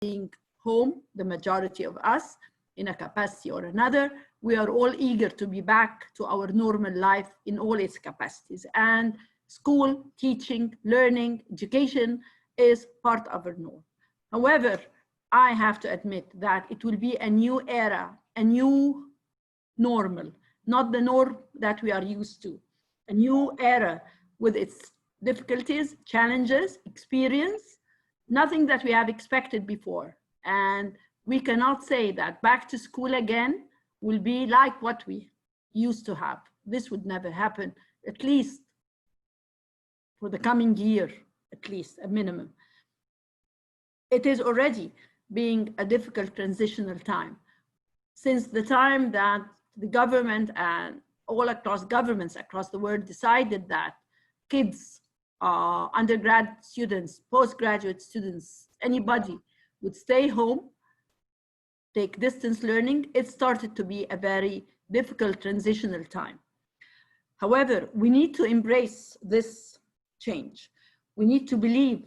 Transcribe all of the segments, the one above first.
being home, the majority of us, in a capacity or another. We are all eager to be back to our normal life in all its capacities. And school, teaching, learning, education is part of our norm. However, I have to admit that it will be a new era, a new normal, not the norm that we are used to. A new era with its difficulties, challenges, experience, nothing that we have expected before. And we cannot say that back to school again will be like what we used to have. This would never happen, at least for the coming year, at least a minimum. It is already being a difficult transitional time. Since the time that the government and all across governments across the world decided that kids, undergrad students, postgraduate students, anybody would stay home, take distance learning, it started to be a very difficult transitional time. However, we need to embrace this change. We need to believe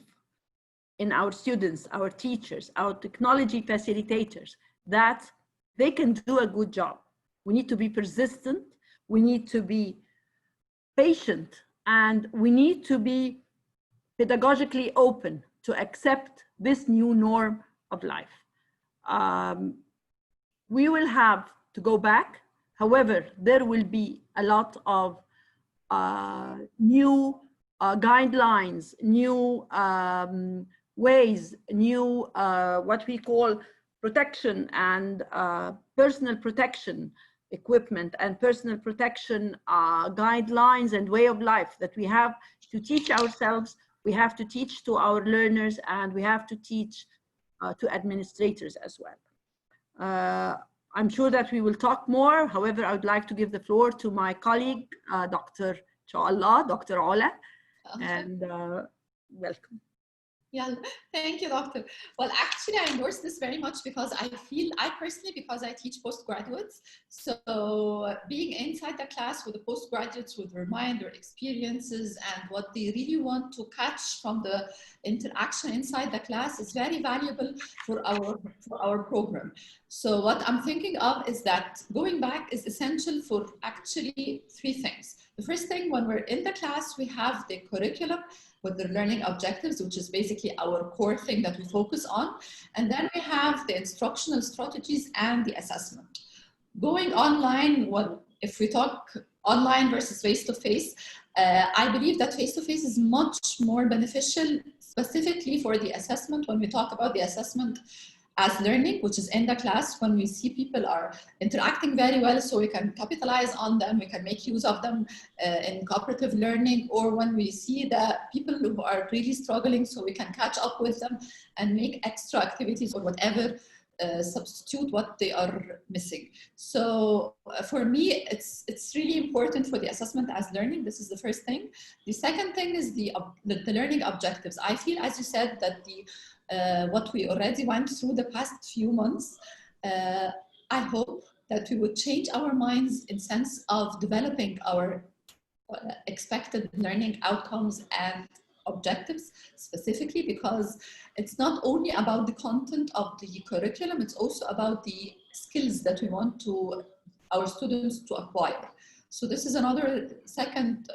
in our students, our teachers, our technology facilitators, that they can do a good job. We need to be persistent, we need to be patient, and we need to be pedagogically open to accept this new norm of life. We will have to go back. However, there will be a lot of new guidelines, new ways, new what we call protection and personal protection equipment and personal protection guidelines and way of life that we have to teach ourselves, we have to teach to our learners, and we have to teach to administrators as well. I'm sure that we will talk more. However, I would like to give the floor to my colleague, Dr. Ola, and welcome. Yeah, thank you, Doctor. Well, actually, I endorse this very much because I personally, because I teach postgraduates, so being inside the class with the postgraduates with their mind, their experiences, and what they really want to catch from the interaction inside the class is very valuable for our program. So what I'm thinking of is that going back is essential for actually three things. The first thing, when we're in the class, we have the curriculum with the learning objectives, which is basically our core thing that we focus on. And then we have the instructional strategies and the assessment. Going online, well, if we talk online versus face-to-face, I believe that face-to-face is much more beneficial, specifically for the assessment. When we talk about the assessment as learning, which is in the class, when we see people are interacting very well, so we can capitalize on them, we can make use of them in cooperative learning, or when we see that people who are really struggling, so we can catch up with them and make extra activities or whatever, substitute what they are missing. So for me, it's really important for the assessment as learning. This is the first thing. The second thing is the learning objectives. I feel, as you said, that what we already went through the past few months, I hope that we would change our minds in sense of developing our expected learning outcomes and objectives specifically, because it's not only about the content of the curriculum, it's also about the skills that we want our students to acquire. So this is another second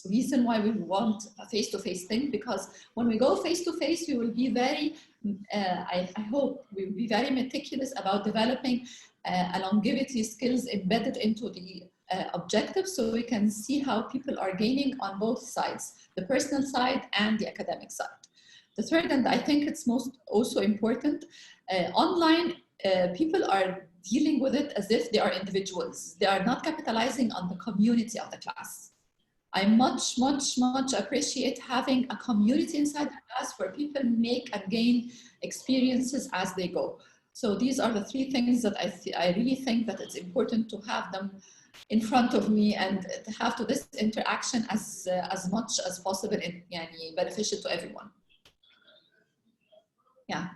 reason why we want a face-to-face thing, because when we go face-to-face, we will be very, I hope, we will be very meticulous about developing a longevity skills embedded into the objectives, so we can see how people are gaining on both sides, the personal side and the academic side. The third, and I think it's most also important, online people are dealing with it as if they are individuals. They are not capitalizing on the community of the class. I much appreciate having a community inside the class where people make and gain experiences as they go. So these are the three things that I really think that it's important to have them in front of me and to have to this interaction as much as possible and beneficial to everyone. Yeah.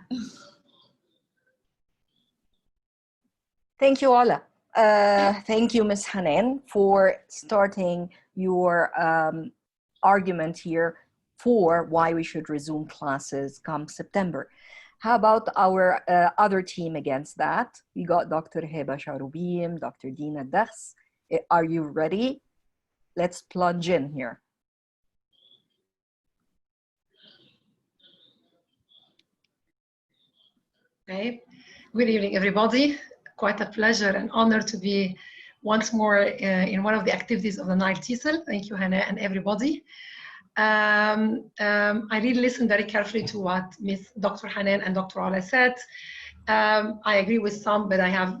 Thank you, Ola. Thank you, Ms. Hanan, for starting your argument here for why we should resume classes come September. How about our other team against that? We got Dr. Heba Sharoubim, Dr. Dina Dakhs. Are you ready? Let's plunge in here. Okay. Good evening, everybody. Quite a pleasure and honor to be once more in one of the activities of the NileTESOL. Thank you, Hannah, and everybody. I really listened very carefully to what Ms. Dr. Hanan and Dr. Ala said. I agree with some, but I have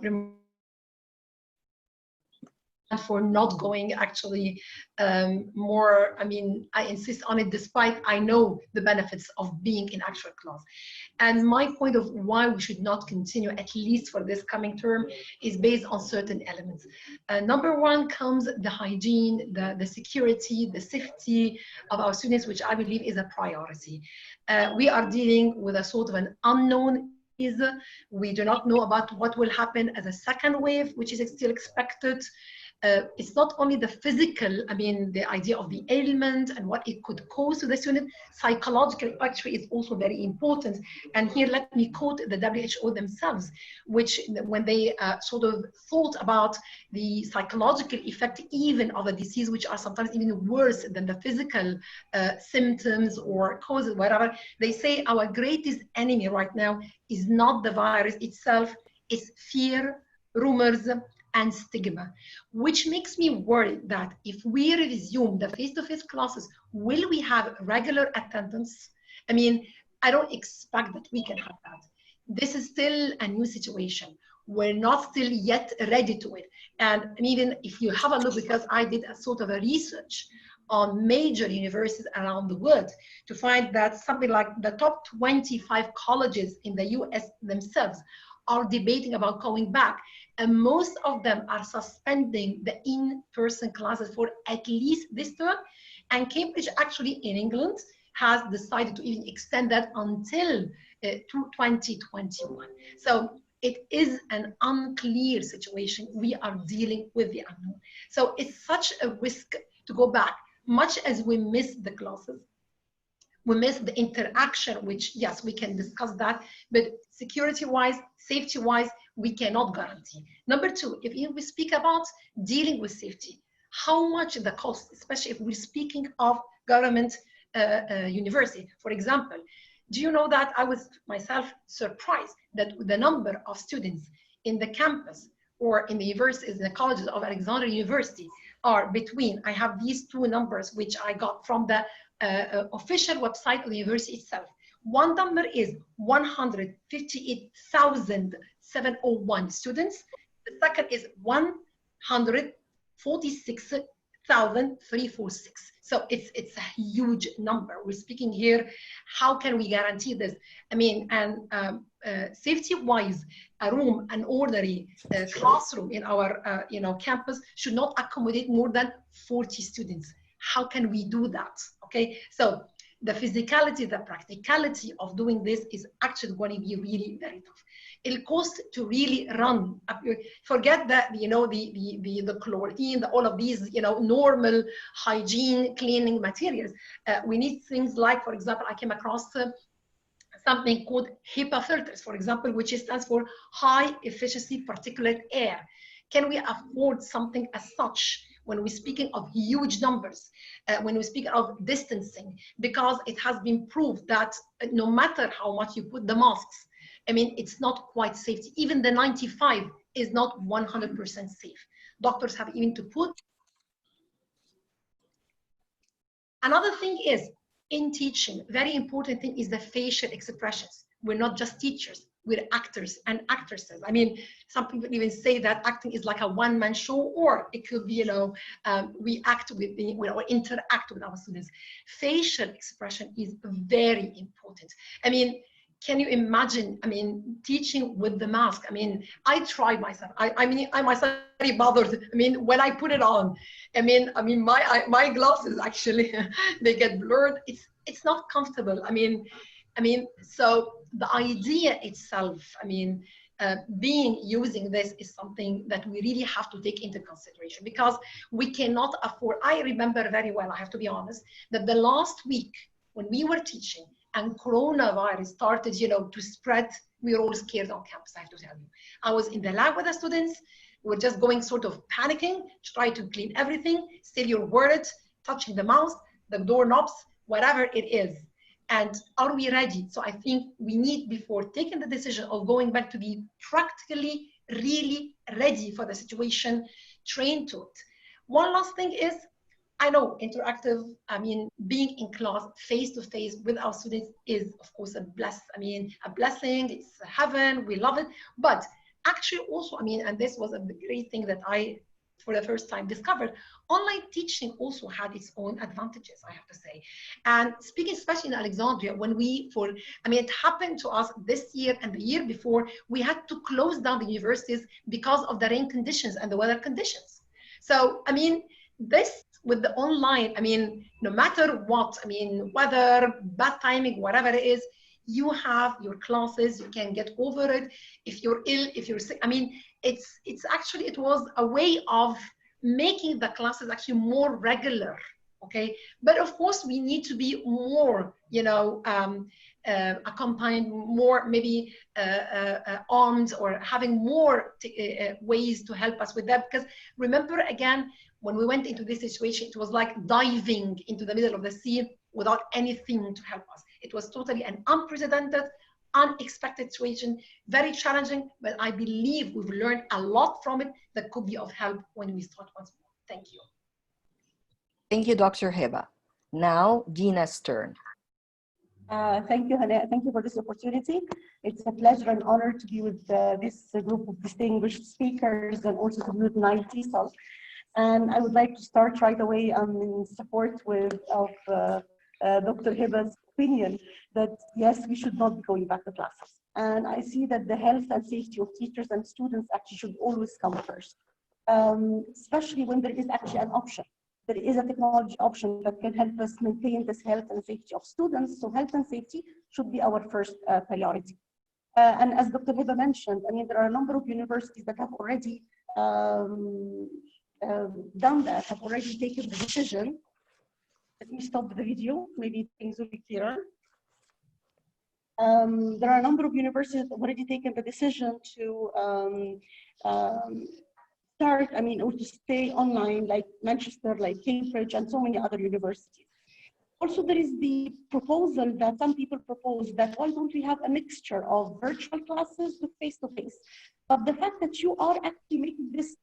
for not going actually more. I mean, I insist on it despite I know the benefits of being in actual class. And my point of why we should not continue, at least for this coming term, is based on certain elements. Number one comes the hygiene, the security, the safety of our students, which I believe is a priority. We are dealing with a sort of an unknown. We do not know about what will happen as a second wave, which is still expected. It's not only the physical, I mean, the idea of the ailment and what it could cause to the student. Psychological actually is also very important. And here, let me quote the WHO themselves, which when they sort of thought about the psychological effect even of a disease, which are sometimes even worse than the physical symptoms or causes, whatever, they say our greatest enemy right now is not the virus itself, it's fear, rumors, and stigma, which makes me worried that if we resume the face-to-face classes, will we have regular attendance? I mean, I don't expect that we can have that. This is still a new situation. We're not still yet ready to it. And even if you have a look, because I did a sort of a research on major universities around the world to find that something like the top 25 colleges in the US themselves are debating about going back. And most of them are suspending the in-person classes for at least this term. And Cambridge actually in England has decided to even extend that until 2021. So it is an unclear situation. We are dealing with the unknown. So it's such a risk to go back, much as we miss the classes. We miss the interaction, which, yes, we can discuss that, but security-wise, safety-wise, we cannot guarantee. Number two, if we speak about dealing with safety, how much the cost, especially if we're speaking of government university, for example. Do you know that I was myself surprised that the number of students in the campus or in the universities, in the colleges of Alexandria University are between, I have these two numbers, which I got from the official website of the university itself. One number is 158,701 students. The second is 146,346. So it's a huge number. We're speaking here, how can we guarantee this? I mean, and safety-wise, a room, an ordinary classroom in our campus should not accommodate more than 40 students. How can we do that? Okay, so the physicality, the practicality of doing this is actually going to be really very tough. It'll cost to really run. Forget that, the chlorine, all of these, normal hygiene cleaning materials. We need things like, for example, I came across something called HEPA filters, for example, which stands for high efficiency particulate air. Can we afford something as such when we're speaking of huge numbers, when we speak of distancing? Because it has been proved that no matter how much you put the masks, I mean, it's not quite safe. Even the 95 is not 100% safe. Doctors have even to put. Another thing is, in teaching, very important thing is the facial expressions. We're not just teachers, we're actors and actresses. I mean, some people even say that acting is like a one-man show, or it could be, we act with, or interact with our students. Facial expression is very important. I mean, can you imagine, teaching with the mask? I mean, I try myself. I myself very bothered. I mean, when I put it on, my glasses actually, they get blurred. It's not comfortable. So the idea itself, using this is something that we really have to take into consideration, because we cannot afford. I remember very well, I have to be honest, that the last week when we were teaching, and coronavirus started, to spread, we were all scared on campus, I have to tell you. I was in the lab with the students. We were just going sort of panicking to try to clean everything. Still you're worried, touching the mouse, the doorknobs, whatever it is. And are we ready? So I think we need, before taking the decision of going back, to be practically really ready for the situation, trained to it. One last thing is, I know interactive, being in class face-to-face with our students is, of course, a blessing, it's heaven, we love it. But actually also, and this was a great thing that I, for the first time, discovered, online teaching also had its own advantages, I have to say. And speaking especially in Alexandria, when it happened to us this year and the year before, we had to close down the universities because of the rain conditions and the weather conditions. So, this with the online, no matter what, weather, bad timing, whatever it is, you have your classes, you can get over it. If you're ill, if you're sick, it's actually, it was a way of making the classes actually more regular, okay? But of course, we need to be more, accompanied, more maybe armed, or having more ways to help us with that. Because remember, again, when we went into this situation, it was like diving into the middle of the sea without anything to help us. It was totally an unprecedented, unexpected situation, very challenging, but I believe we've learned a lot from it that could be of help when we start once more. Thank you. Thank you, Dr. Heba. Now, Dina's turn. Thank you, Hannah. Thank you for this opportunity. It's a pleasure and honor to be with this group of distinguished speakers, and also to be with NileTESOL. And I would like to start right away in support of Dr. Heba's opinion that yes, we should not be going back to classes. And I see that the health and safety of teachers and students actually should always come first, especially when there is actually an option. There is a technology option that can help us maintain this health and safety of students. So health and safety should be our first priority. And as Dr. Heba mentioned, there are a number of universities that have already done that, have already taken the decision. Let me stop the video, maybe things will be clearer. There are a number of universities that have already taken the decision to start, or to stay online, like Manchester, like Cambridge, and so many other universities. Also, there is the proposal that some people propose that why don't we have a mixture of virtual classes with face-to-face? But the fact that you are actually making this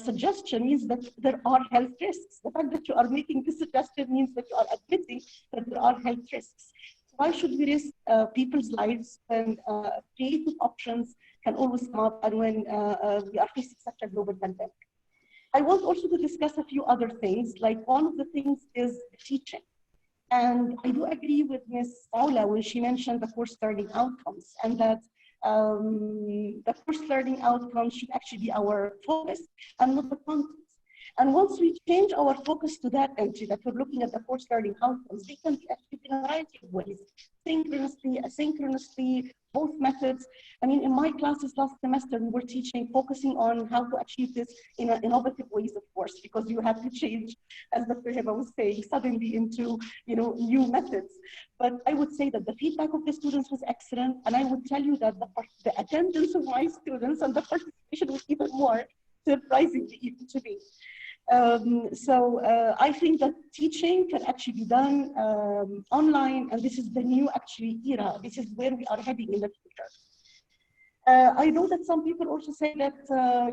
suggestion means that there are health risks. The fact that you are making this suggestion means that you are admitting that there are health risks. Why should we risk people's lives when creative options can always come up, and when we are facing such a global pandemic? I want also to discuss a few other things. Like, one of the things is teaching. And I do agree with Ms. Aula when she mentioned the course learning outcomes, and that the course learning outcomes should actually be our focus and not the content. And once we change our focus to that entry, that we're looking at the course learning outcomes, they can be achieved in a variety of ways, synchronously, asynchronously, both methods. In my classes last semester, we were teaching, focusing on how to achieve this in innovative ways, of course, because you have to change, as Dr. Heba was saying, suddenly into new methods. But I would say that the feedback of the students was excellent, and I would tell you that the attendance of my students and the participation was even more surprisingly even to me. I think that teaching can actually be done online, and this is the new era. This is where we are heading in the future. I know that some people also say that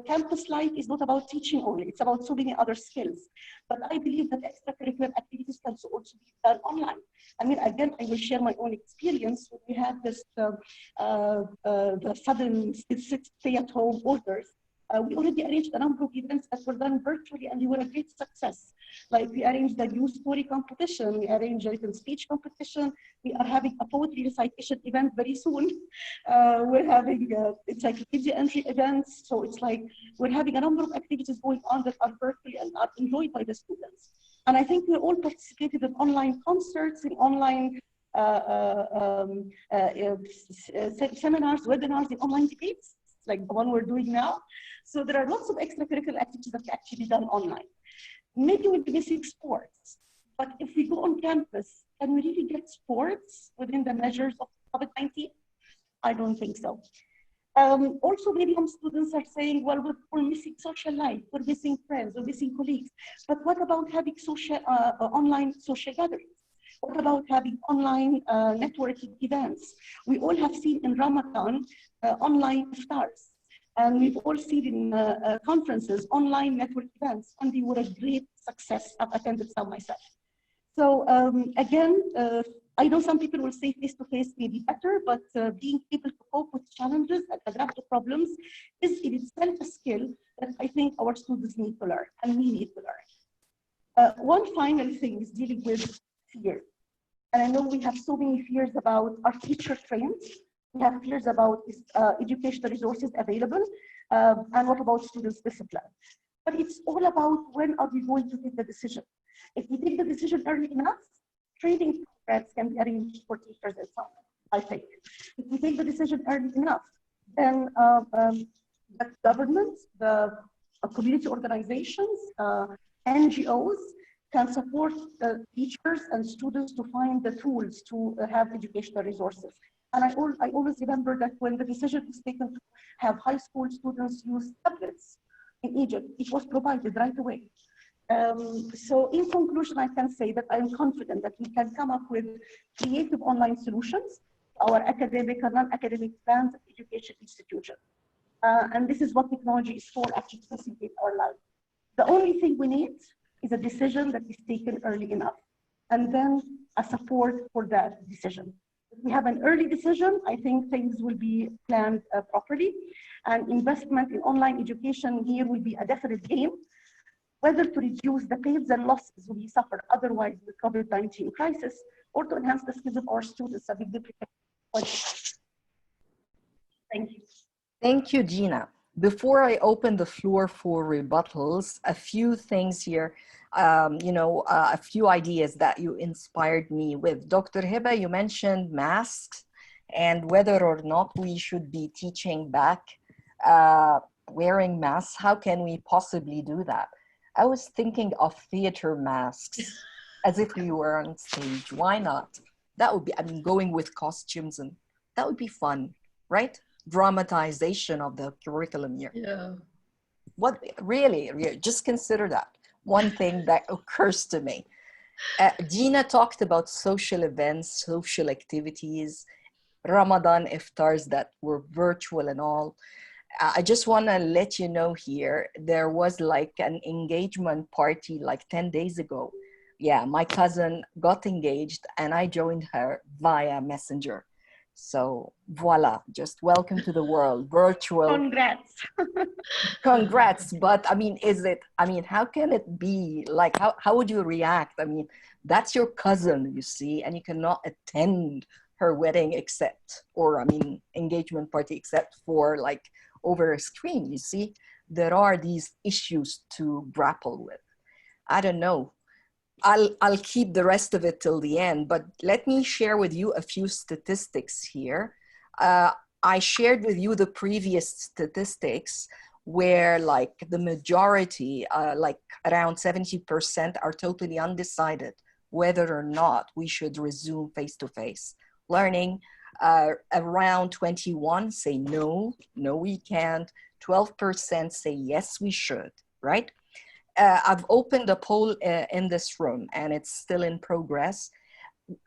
campus life is not about teaching only, it's about so many other skills. But I believe that extracurricular activities can also be done online. Again, I will share my own experience. When we had this, the sudden stay-at-home orders, we already arranged a number of events that were done virtually, and they were a great success. Like, we arranged a news story competition, we arranged a written speech competition, we are having a poetry recitation event very soon. We're having encyclopedia entry events. So it's like we're having a number of activities going on that are virtually and are enjoyed by the students. And I think we all participated in online concerts, in online seminars, webinars, in online debates, like the one we're doing now. So there are lots of extracurricular activities that can actually be done online. Maybe we'll be missing sports, But if we go on campus, can we really get sports within the measures of COVID-19? I don't think so. Also, maybe some students are saying, well, we're missing social life, we're missing friends, we're missing colleagues. But what about having social, online social gatherings? What about having online networking events? We all have seen in Ramadan online iftars. And we've all seen in conferences, online network events, and they were a great success. I've attended some myself. So again, I know some people will say face-to-face may be better, but being able to cope with challenges and adapt to problems is in itself a skill that I think our students need to learn, and we need to learn. One final thing is dealing with fear. And I know we have so many fears about our teacher trained. We have fears about educational resources available, and what about students' discipline. But it's all about when are we going to take the decision. If we take the decision early enough, training programs can be arranged for teachers and so on, I think. If we take the decision early enough, then the government, the community organizations, NGOs can support teachers and students to find the tools to have educational resources. And I always remember that when the decision was taken to have high school students use tablets in Egypt, it was provided right away. So in conclusion, I can say that I am confident that we can come up with creative online solutions for our academic and non-academic plans of education institutions. And this is what technology is for, actually to facilitate our life. The only thing we need is a decision that is taken early enough, and then a support for that decision. If we have an early decision, I think things will be planned properly, and investment in online education here will be a definite gain, whether to reduce the pains and losses we suffer otherwise with COVID-19 crisis, or to enhance the skills of our students. A big difference. Thank you. Thank you, Gina. Before I open the floor for rebuttals, a few things here, a few ideas that you inspired me with. Dr. Hiba, you mentioned masks and whether or not we should be teaching back wearing masks. How can we possibly do that? I was thinking of theater masks as if we were on stage. Why not? That would be, I mean, going with costumes, and that would be fun, right? Dramatization of the curriculum year. Yeah. What really, just consider that. One thing that occurs to me. Gina talked about social events, social activities, Ramadan iftars that were virtual and all. I just want to let you know here, there was like an engagement party like 10 days ago. Yeah, my cousin got engaged and I joined her via Messenger. So voila, just welcome to the world, virtual. Congrats. Congrats. But I mean, how can it be like, how would you react? I mean, that's your cousin, you see, and you cannot attend her wedding engagement party except for like over a screen, you see. There are these issues to grapple with. I don't know. I'll keep the rest of it till the end, but let me share with you a few statistics here. I shared with you the previous statistics where like the majority, like around 70% are totally undecided whether or not we should resume face-to-face learning. Around 21 say no, we can't. 12% say yes, we should, right? I've opened a poll in this room and it's still in progress.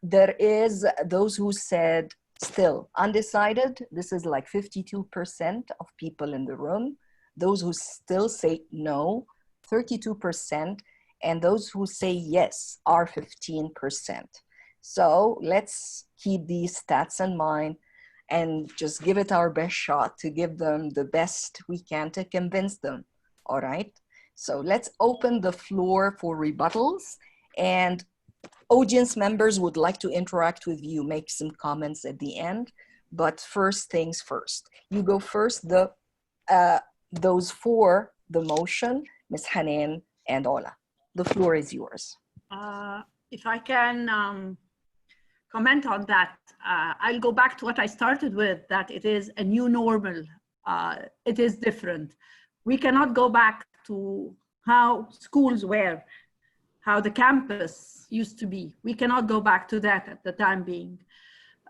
There is those who said still undecided. This is like 52% of people in the room. Those who still say no, 32%. And those who say yes are 15%. So let's keep these stats in mind and just give it our best shot to give them the best we can to convince them, all right? So let's open the floor for rebuttals, and audience members would like to interact with you, make some comments at the end, but first things first. You go first, those for the motion, Ms. Hanan and Ola. The floor is yours. If I can comment on that, I'll go back to what I started with, that it is a new normal. It is different. We cannot go back to how schools were, how the campus used to be. We cannot go back to that at the time being.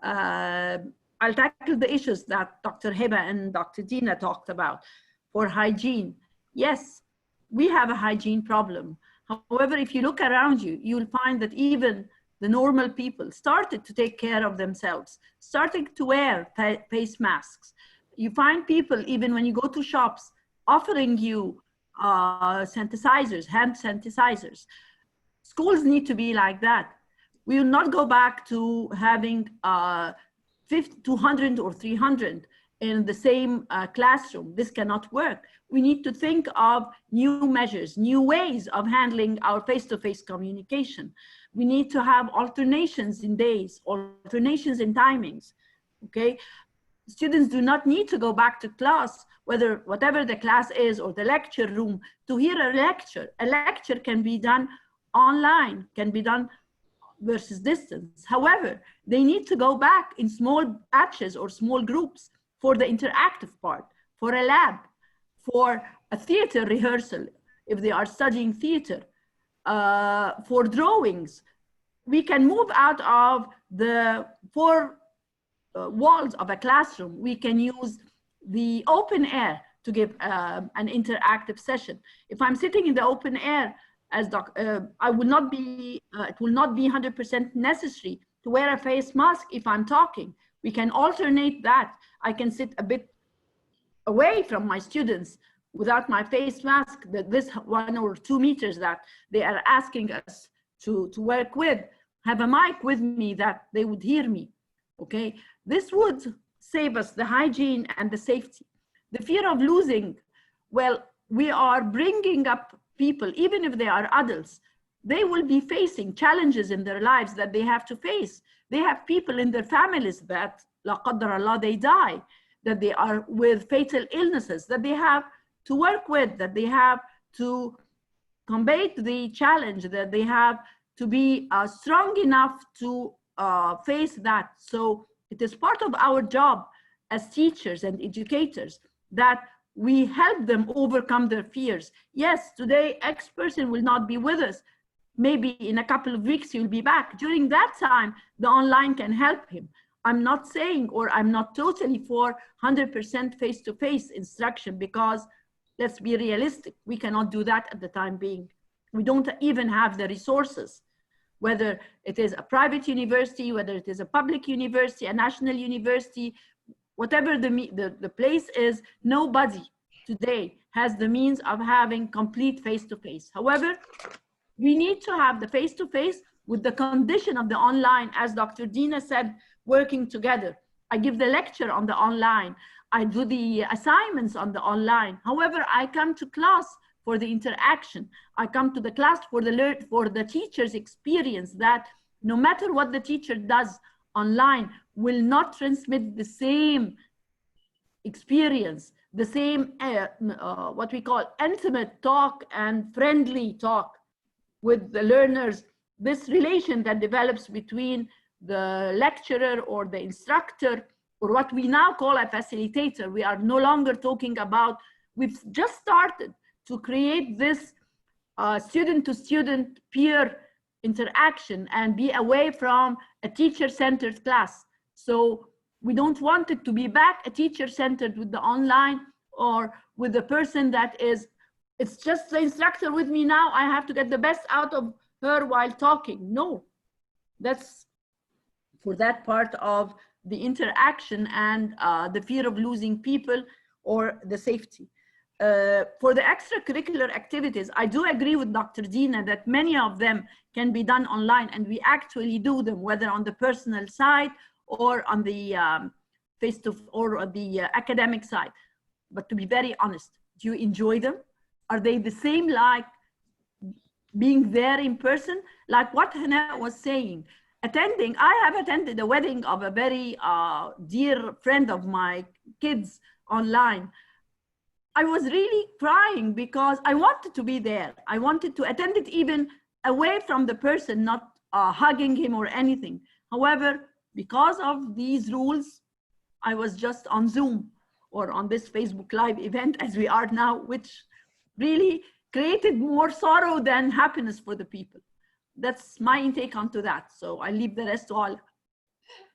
I'll tackle the issues that Dr. Heba and Dr. Dina talked about for hygiene. Yes, we have a hygiene problem. However, if you look around you, you'll find that even the normal people started to take care of themselves, starting to wear face masks. You find people, even when you go to shops, offering you sanitizers, hand sanitizers. Schools need to be like that. We will not go back to having 200 or 300 in the same classroom. This cannot work. We need to think of new measures, new ways of handling our face-to-face communication. We need to have alternations in days, alternations in timings, okay? Students do not need to go back to class, whatever the class is or the lecture room, to hear a lecture. A lecture can be done online, can be done versus distance. However, they need to go back in small batches or small groups for the interactive part, for a lab, for a theater rehearsal, if they are studying theater, for drawings. We can move out of the four walls of a classroom. We can use the open air to give an interactive session. If I'm sitting in the open air, I will not be, it will not be 100% necessary to wear a face mask if I'm talking. We can alternate that. I can sit a bit away from my students without my face mask, this 1 or 2 meters that they are asking us to work with, have a mic with me that they would hear me, okay? This would save us the hygiene and the safety. The fear of losing, well, we are bringing up people, even if they are adults, they will be facing challenges in their lives that they have to face. They have people in their families that, la qaddar Allah, they die, that they are with fatal illnesses, that they have to work with, that they have to combat the challenge, that they have to be strong enough to face that. So it is part of our job as teachers and educators that we help them overcome their fears. Yes, today X person will not be with us. Maybe in a couple of weeks he'll be back. During that time, the online can help him. I'm not saying, or I'm not totally for 100% face-to-face instruction, because let's be realistic, we cannot do that at the time being. We don't even have the resources, whether it is a private university, whether it is a public university, a national university, whatever the place is, nobody today has the means of having complete face-to-face. However, we need to have the face-to-face with the condition of the online, as Dr. Dina said, working together. I give the lecture on the online. I do the assignments on the online. However, I come to class for the interaction. I come to the class for the teacher's experience, that no matter what the teacher does online will not transmit the same experience, the same what we call intimate talk and friendly talk with the learners. This relation that develops between the lecturer or the instructor, or what we now call a facilitator. We are no longer talking about, we've just started to create this student-to-student peer interaction and be away from a teacher-centered class. So we don't want it to be back a teacher-centered with the online, or with the person that is, it's just the instructor with me now, I have to get the best out of her while talking. No, that's for that part of the interaction and the fear of losing people or the safety. For the extracurricular activities, I do agree with Dr. Dina that many of them can be done online, and we actually do them, whether on the personal side or on the or on the academic side. But to be very honest, do you enjoy them? Are they the same like being there in person? Like what Hannah was saying, I have attended a wedding of a very dear friend of my kids online. I was really crying because I wanted to be there. I wanted to attend it even away from the person, not hugging him or anything. However, because of these rules, I was just on Zoom or on this Facebook Live event as we are now, which really created more sorrow than happiness for the people. That's my intake onto that. So I leave the rest to all.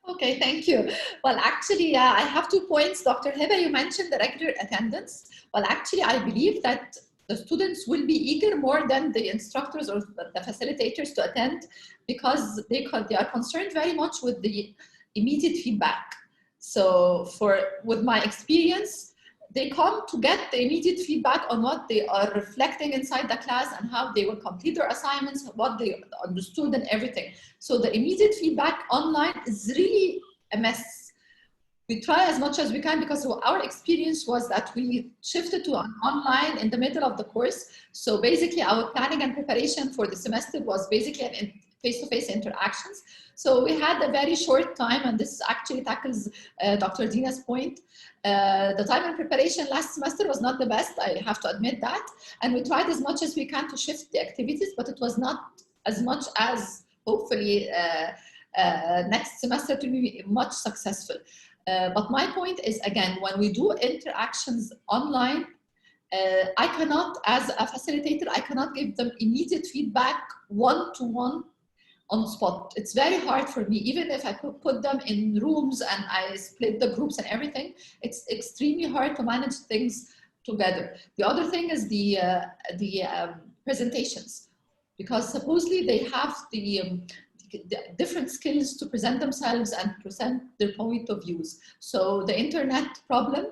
Okay, thank you. Well, actually, I have 2 points. Dr. Heba, you mentioned the regular attendance. Well, actually, I believe that the students will be eager more than the instructors or the facilitators to attend, because they are concerned very much with the immediate feedback. So with my experience, they come to get the immediate feedback on what they are reflecting inside the class and how they will complete their assignments, what they understood and everything. So the immediate feedback online is really a mess. We try as much as we can, because our experience was that we shifted to an online in the middle of the course. So basically our planning and preparation for the semester was basically an face-to-face interactions. So we had a very short time, and this actually tackles Dr. Dina's point. The time in preparation last semester was not the best, I have to admit that. And we tried as much as we can to shift the activities, but it was not as much as hopefully next semester to be much successful. But my point is, again, when we do interactions online, I cannot, as a facilitator, I cannot give them immediate feedback one-to-one on spot. It's very hard for me, even if I could put them in rooms and I split the groups and everything, it's extremely hard to manage things together. The other thing is the presentations, because supposedly they have the different skills to present themselves and present their point of views. So the internet problem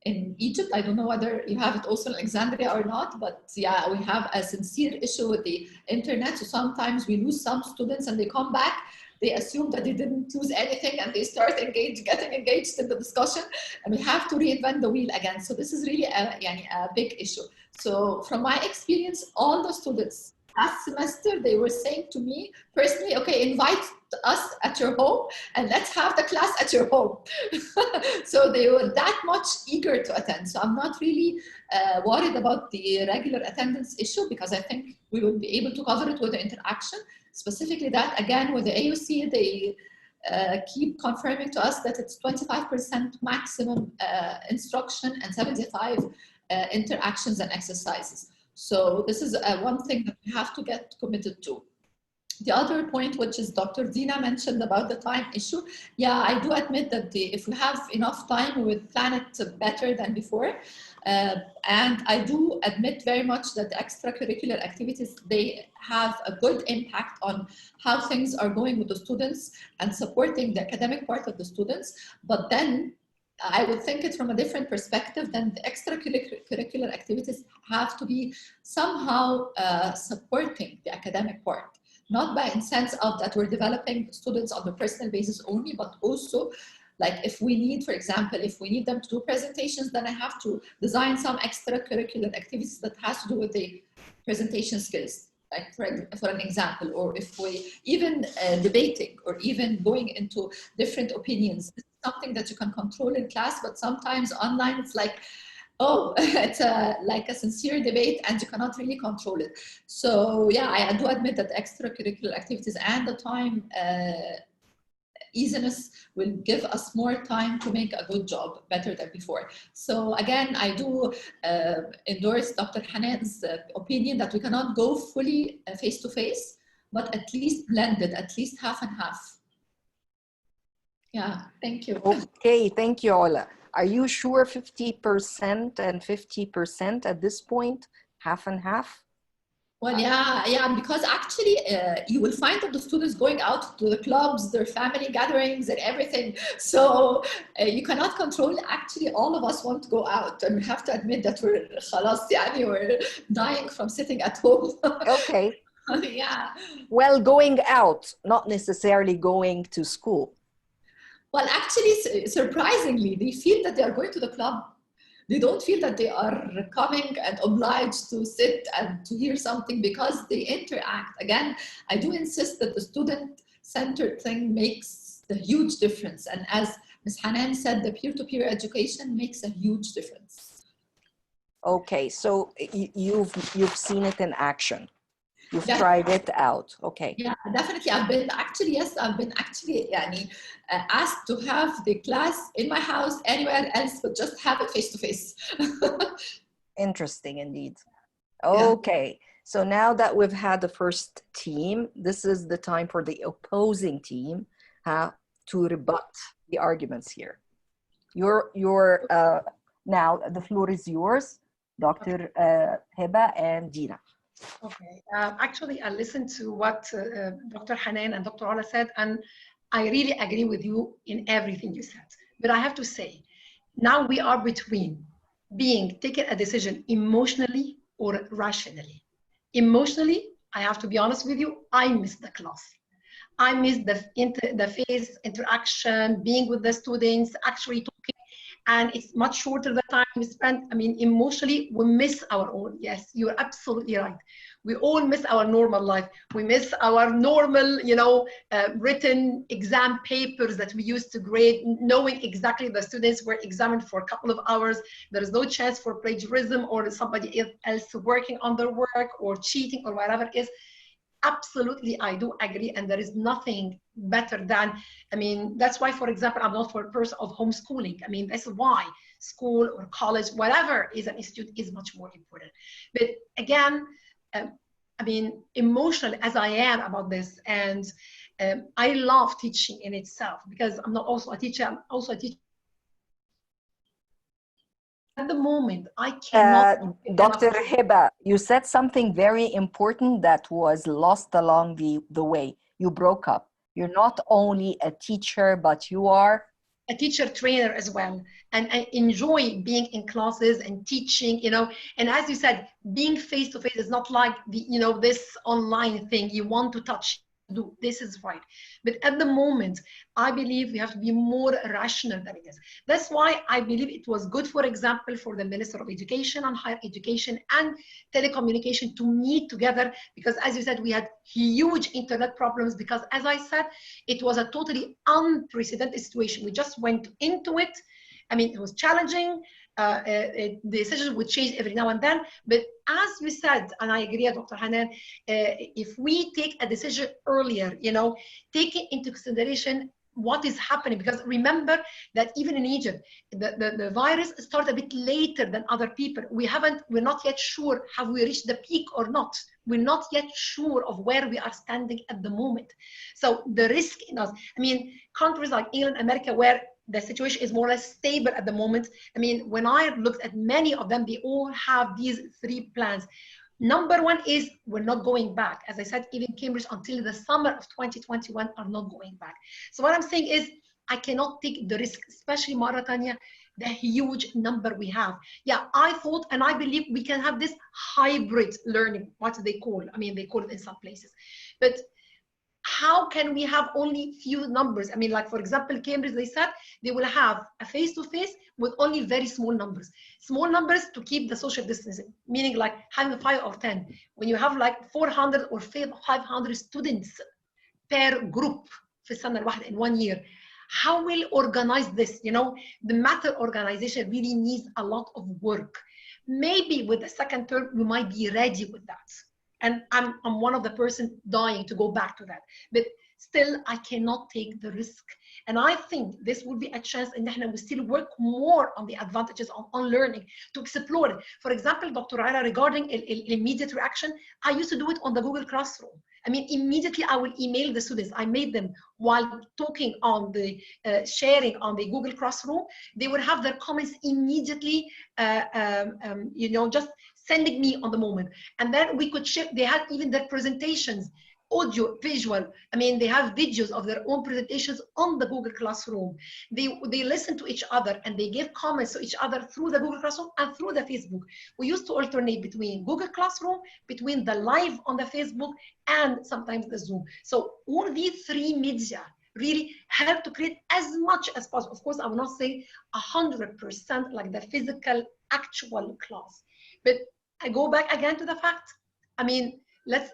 in Egypt, I don't know whether you have it also in Alexandria or not, but yeah, we have a sincere issue with the internet. So sometimes we lose some students and they come back, they assume that they didn't lose anything and they start getting engaged in the discussion, and we have to reinvent the wheel again. So this is really a big issue. So from my experience, all the students last semester, they were saying to me personally, okay, invite us at your home and let's have the class at your home. So they were that much eager to attend. So I'm not really worried about the regular attendance issue, because I think we will be able to cover it with the interaction. Specifically that, again, with the AUC, they keep confirming to us that it's 25% maximum instruction and 75 interactions and exercises. So this is one thing that we have to get committed to. The other point, which is Dr. Dina mentioned about the time issue. Yeah, I do admit that if we have enough time, we would plan it better than before. And I do admit very much that the extracurricular activities, they have a good impact on how things are going with the students and supporting the academic part of the students. But then I would think it from a different perspective. Then the extracurricular activities have to be somehow supporting the academic part. Not by in sense of that we're developing students on the personal basis only, but also like if we need, for example, if we need them to do presentations, then I have to design some extracurricular activities that has to do with the presentation skills. Like for an example, or if we even debating or even going into different opinions, this is something that you can control in class, but sometimes online it's like, oh, it's like a sincere debate and you cannot really control it. So yeah, I do admit that extracurricular activities and the time easiness will give us more time to make a good job, better than before. So again, I do endorse Dr. Hanan's opinion that we cannot go fully face-to-face, but at least blended, at least half and half. Yeah, thank you. Okay, thank you, Ola. Are you sure 50% and 50% at this point, half and half? Well, yeah, because actually you will find that the students going out to the clubs, their family gatherings and everything. So you cannot control. Actually, all of us want to go out, and we have to admit that we're dying from sitting at home. Okay. Yeah. Well, going out, not necessarily going to school. Well, actually, surprisingly, they feel that they are going to the club. They don't feel that they are coming and obliged to sit and to hear something, because they interact. Again, I do insist that the student-centered thing makes a huge difference. And as Ms. Hanan said, the peer-to-peer education makes a huge difference. Okay, so you've seen it in action. You've tried it out. Okay. Yeah, definitely. I've been actually asked to have the class in my house, anywhere else, but just have it face to face. Interesting indeed. Okay. So now that we've had the first team, this is the time for the opposing team to rebut the arguments here. Now the floor is yours, Dr. Heba and Dina. Okay. Actually, I listened to what Dr. Hanan and Dr. Ola said, and I really agree with you in everything you said. But I have to say, now we are between taking a decision emotionally or rationally. Emotionally, I have to be honest with you, I missed the class. I miss the face interaction, being with the students, actually talking, and it's much shorter the time we spend. I mean, emotionally, we miss our own. Yes, you're absolutely right. We all miss our normal life. We miss our normal, written exam papers that we used to grade, knowing exactly the students were examined for a couple of hours. There is no chance for plagiarism or somebody else working on their work or cheating or whatever it is. Absolutely, I do agree, and there is nothing better than, I mean, that's why, for example, I'm not for a person of homeschooling. I mean, that's why school or college, whatever is an institute, is much more important. But again, I mean, emotional as I am about this, and I love teaching in itself, because I'm not also a teacher, I'm also a teacher. At the moment, I cannot. Dr. Heba, you said something very important that was lost along the way. You broke up. You're not only a teacher, but you are a teacher trainer as well. And I enjoy being in classes and teaching, and as you said, being face-to-face is not like this online thing you want to touch. Do this is right, but at the moment I believe we have to be more rational than it is. That's why I believe it was good, for example, for the Minister of Education and Higher Education and Telecommunication to meet together, because as you said, we had huge internet problems, because as I said, it was a totally unprecedented situation. We just went into it. I mean, it was challenging. The decisions would change every now and then. But as you said, and I agree, Dr. Hanan, if we take a decision earlier, taking into consideration what is happening, because remember that even in Egypt, the virus started a bit later than other people. We're not yet sure, have we reached the peak or not? We're not yet sure of where we are standing at the moment. So the risk in us, I mean, countries like England, America, where the situation is more or less stable at the moment. I mean, when I looked at many of them, they all have these 3 plans. Number 1 is we're not going back. As I said, even Cambridge until the summer of 2021 are not going back. So what I'm saying is I cannot take the risk, especially Mauritania, the huge number we have. Yeah, I thought and I believe we can have this hybrid learning, what they call. I mean, they call it in some places. But how can we have only few numbers? I mean, like, for example, Cambridge, they said they will have a face-to-face with only very small numbers. Small numbers to keep the social distancing, meaning like having 5 or 10. When you have like 400 or 500 students per group في السنة الواحدة in 1 year, how will organize this? The matter organization really needs a lot of work. Maybe with the second term, we might be ready with that. And I'm one of the person dying to go back to that. But still, I cannot take the risk. And I think this will be a chance, and we still work more on the advantages on learning to explore it. For example, Dr. Aira, regarding immediate reaction, I used to do it on the Google Classroom. I mean, immediately I will email the students. I made them while talking on the sharing on the Google Classroom. They would have their comments immediately, just sending me on the moment. And then we could share. They had even their presentations, audio, visual. I mean, they have videos of their own presentations on the Google Classroom. They listen to each other and they give comments to each other through the Google Classroom and through the Facebook. We used to alternate between Google Classroom, between the live on the Facebook, and sometimes the Zoom. So all these 3 media really help to create as much as possible. Of course, I will not say 100% like the physical actual class, but I go back again to the fact, I mean,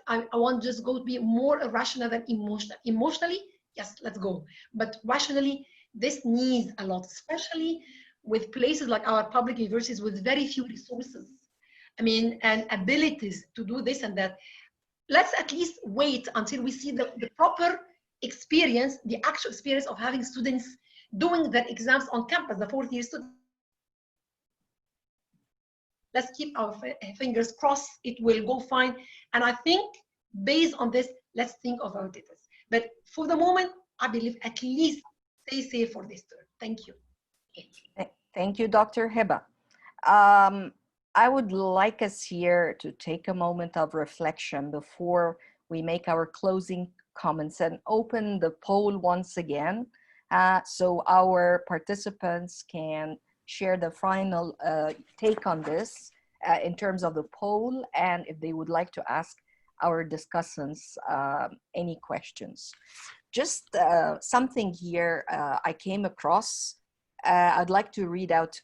I want to just go be more rational than emotional. Emotionally, yes, let's go. But rationally, this needs a lot, especially with places like our public universities with very few resources. I mean, and abilities to do this and that. Let's at least wait until we see the proper experience, the actual experience of having students doing their exams on campus, the 4th year students. Let's keep our fingers crossed. It will go fine. And I think based on this, let's think about it. But for the moment, I believe at least stay safe for this term. Thank you. Thank you, Dr. Heba. I would like us here to take a moment of reflection before we make our closing comments and open the poll once again, so our participants can share the final take on this in terms of the poll, and if they would like to ask our discussants any questions. Just something here I came across. I'd like to read out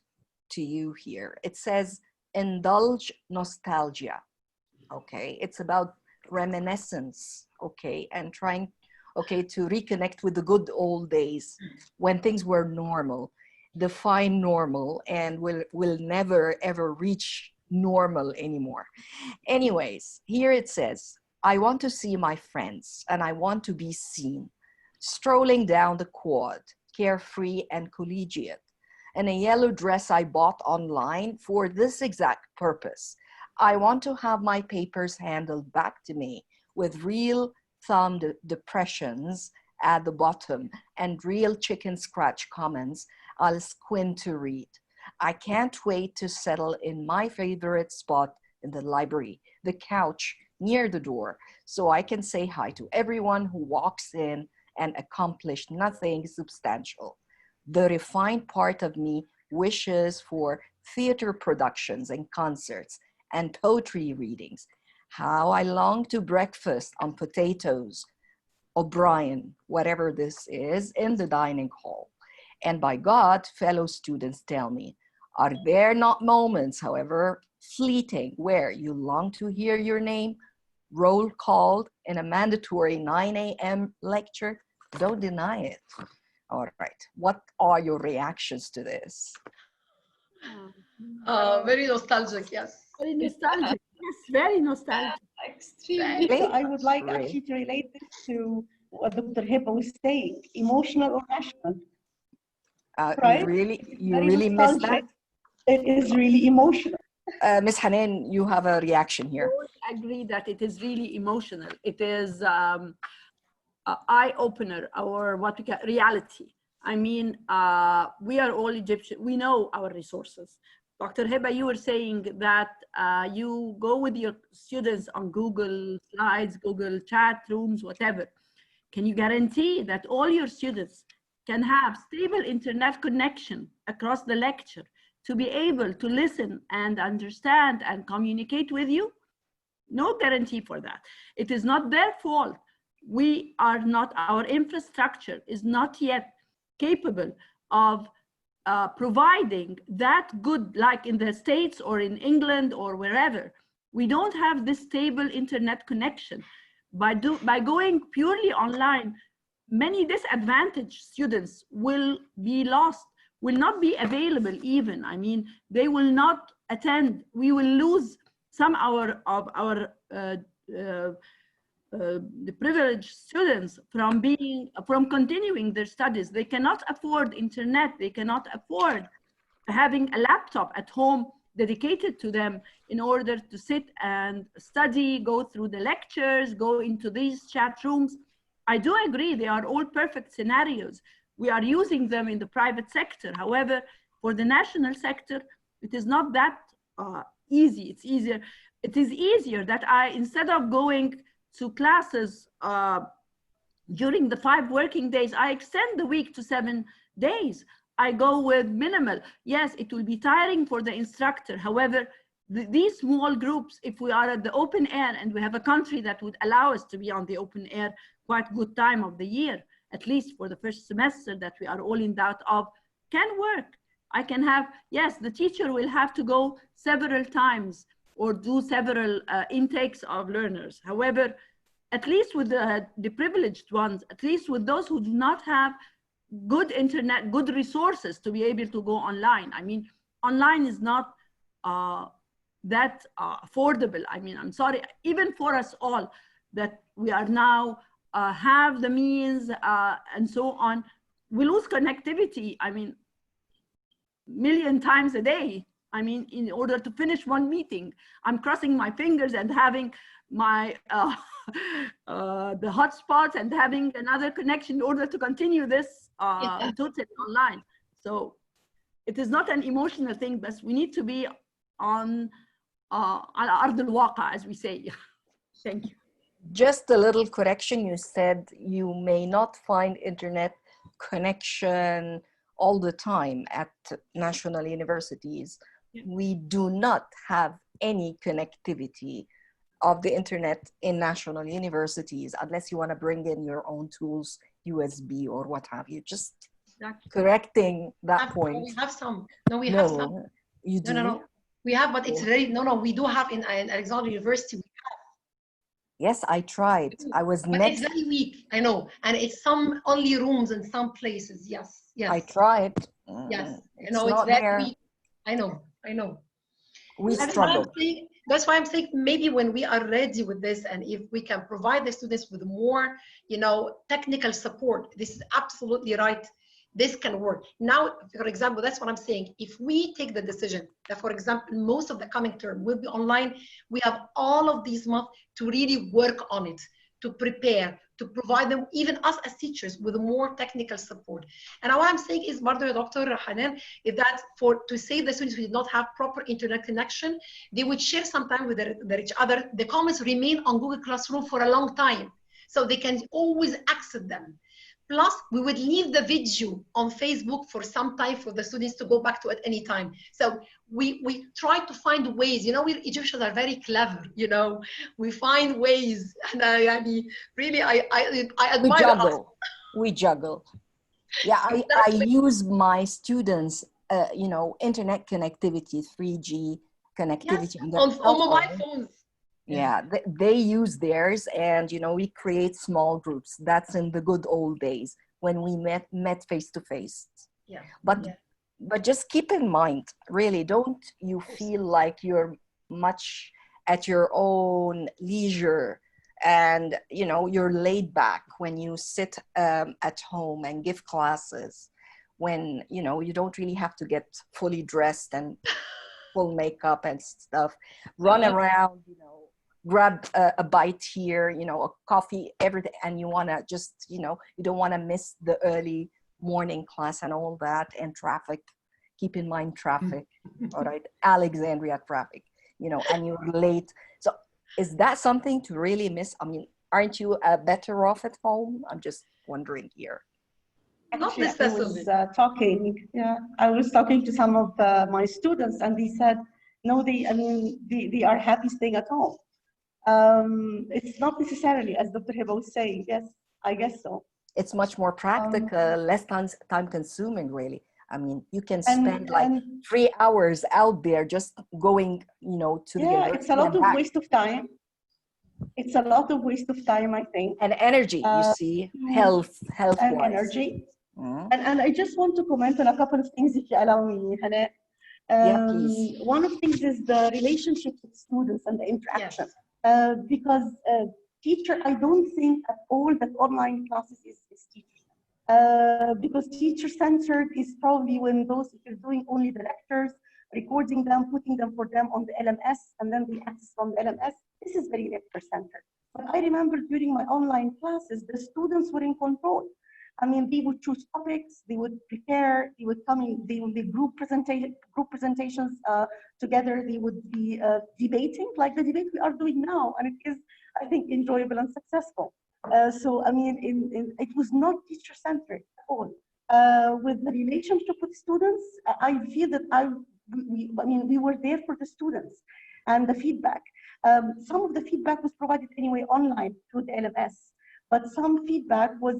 to you here. It says, indulge nostalgia. Okay, it's about reminiscence. Okay, and trying, okay, to reconnect with the good old days when things were normal. Define normal, and will never ever reach normal anymore. Anyways, here it says, I want to see my friends and I want to be seen, strolling down the quad, carefree and collegiate, in a yellow dress I bought online for this exact purpose. I want to have my papers handed back to me with real thumb depressions at the bottom and real chicken scratch comments I'll squint to read. I can't wait to settle in my favorite spot in the library, the couch near the door, so I can say hi to everyone who walks in and accomplish nothing substantial. The refined part of me wishes for theater productions and concerts and poetry readings. How I long to breakfast on potatoes, O'Brien, whatever this is, in the dining hall. And by God, fellow students tell me, are there not moments, however fleeting, where you long to hear your name roll called in a mandatory 9 a.m. lecture? Don't deny it. All right. What are your reactions to this? Very nostalgic, yes. Very nostalgic. Yes, very nostalgic. Extremely. So I would like Great. actually to relate this to what Dr. Heba was saying, emotional or rational. Right? You Very really missed that? nostalgic. It is really emotional. Ms. Hanan, you have a reaction here. I agree that it is really emotional. It is an eye-opener, or what we call reality. I mean, we are all Egyptian. We know our resources. Dr. Heba, you were saying that you go with your students on Google Slides, Google chat rooms, whatever. Can you guarantee that all your students can have stable internet connection across the lecture to be able to listen and understand and communicate with you? No guarantee for that. It is not their fault. We are not, our infrastructure is not yet capable of providing that good, like in the States or in England or wherever. We don't have this stable internet connection. By going purely online, many disadvantaged students will be lost, will not be available even. I mean, they will not attend. We will lose some of our the privileged students from continuing their studies. They cannot afford internet. They cannot afford having a laptop at home dedicated to them in order to sit and study, go through the lectures, go into these chat rooms. I do agree they are all perfect scenarios. We are using them in the private sector. However, for the national sector, it is not that easy. It's easier. It is easier that instead of going to classes during the 5 working days, I extend the week to 7 days. I go with minimal. Yes, it will be tiring for the instructor. However, these small groups, if we are at the open air and we have a country that would allow us to be on the open air quite good time of the year, at least for the first semester that we are all in doubt of, can work. I can have, yes, the teacher will have to go several times or do several intakes of learners. However, at least with the privileged ones, at least with those who do not have good internet, good resources to be able to go online. I mean, online is not that affordable. I mean, I'm sorry, even for us all, that we are now have the means and so on, we lose connectivity. I mean, million times a day. I mean, in order to finish one meeting, I'm crossing my fingers and having my the hotspots and having another connection in order to continue this totally online. So it is not an emotional thing, but we need to be on على أرض الواقع, as we say. Thank you. Just a little correction. You said you may not find internet connection all the time at national universities. Yeah. We do not have any connectivity of the internet in national universities unless you want to bring in your own tools, USB or what have you. Just Exactly. correcting that point. No, we have some. No, we have some. You do? No. We have, but it's very, no, we do have in Alexandria University. Yes, I tried. I was But next. it's very weak, I know. And it's some only rooms in some places. Yes, yes. I tried. Yes, It's it's not very there. weak. I know. We That's struggle. that's why I'm saying maybe when we are ready with this, and if we can provide the students with more, technical support, this is absolutely right. This can work. Now, for example, that's what I'm saying. If we take the decision that, for example, most of the coming term will be online, we have all of these months to really work on it, to prepare, to provide them, even us as teachers, with more technical support. And what I'm saying is, Dr. Hanan, is that to say the students who did not have proper internet connection, they would share sometime with each other. The comments remain on Google Classroom for a long time, so they can always access them. Plus, we would leave the video on Facebook for some time for the students to go back to at any time. So we try to find ways. We Egyptians are very clever. We find ways, and I really I admire us. We juggle. Yeah, I use my students, internet connectivity, 3G connectivity, yes, on mobile phones. Yeah, they use theirs, and we create small groups. That's in the good old days when we met face to face. Yeah. But just keep in mind, really, don't you feel like you're much at your own leisure, and you're laid back when you sit at home and give classes, when you don't really have to get fully dressed and full makeup and stuff, run around, grab a bite here, a coffee, everything, and you want to just, you don't want to miss the early morning class and all that, and traffic. Keep in mind traffic, all right? Alexandria traffic, and you're late. So is that something to really miss? I mean, aren't you better off at home? I'm just wondering here. Not necessarily. I was talking to some of my students, and they said, no, they are happy staying at home. It's not necessarily, as Dr. Hiba was saying. Yes, I guess so. It's much more practical, less time consuming, really. I mean, you can spend 3 hours out there just going, to the university. It's a lot of waste of time. It's a lot of waste of time, I think. And energy, you see, health and wise. energy. And I just want to comment on a couple of things, if you allow me, Hannah. Please. One of the things is the relationship with students and the interaction. Yes. Because teacher, I don't think at all that online classes is teacher. Because teacher-centered is probably when if you're doing only the lectures, recording them, putting them for them on the LMS, and then the access from the LMS, this is very lecture-centered. But I remember during my online classes, the students were in control. I mean, they would choose topics, they would prepare, they would come in, they would be group presentations together, they would be debating, like the debate we are doing now, and it is, I think, enjoyable and successful. So, I mean, it was not teacher-centered at all. With the relationship with students, I feel that we were there for the students and the feedback. Some of the feedback was provided anyway online through the LMS. But some feedback was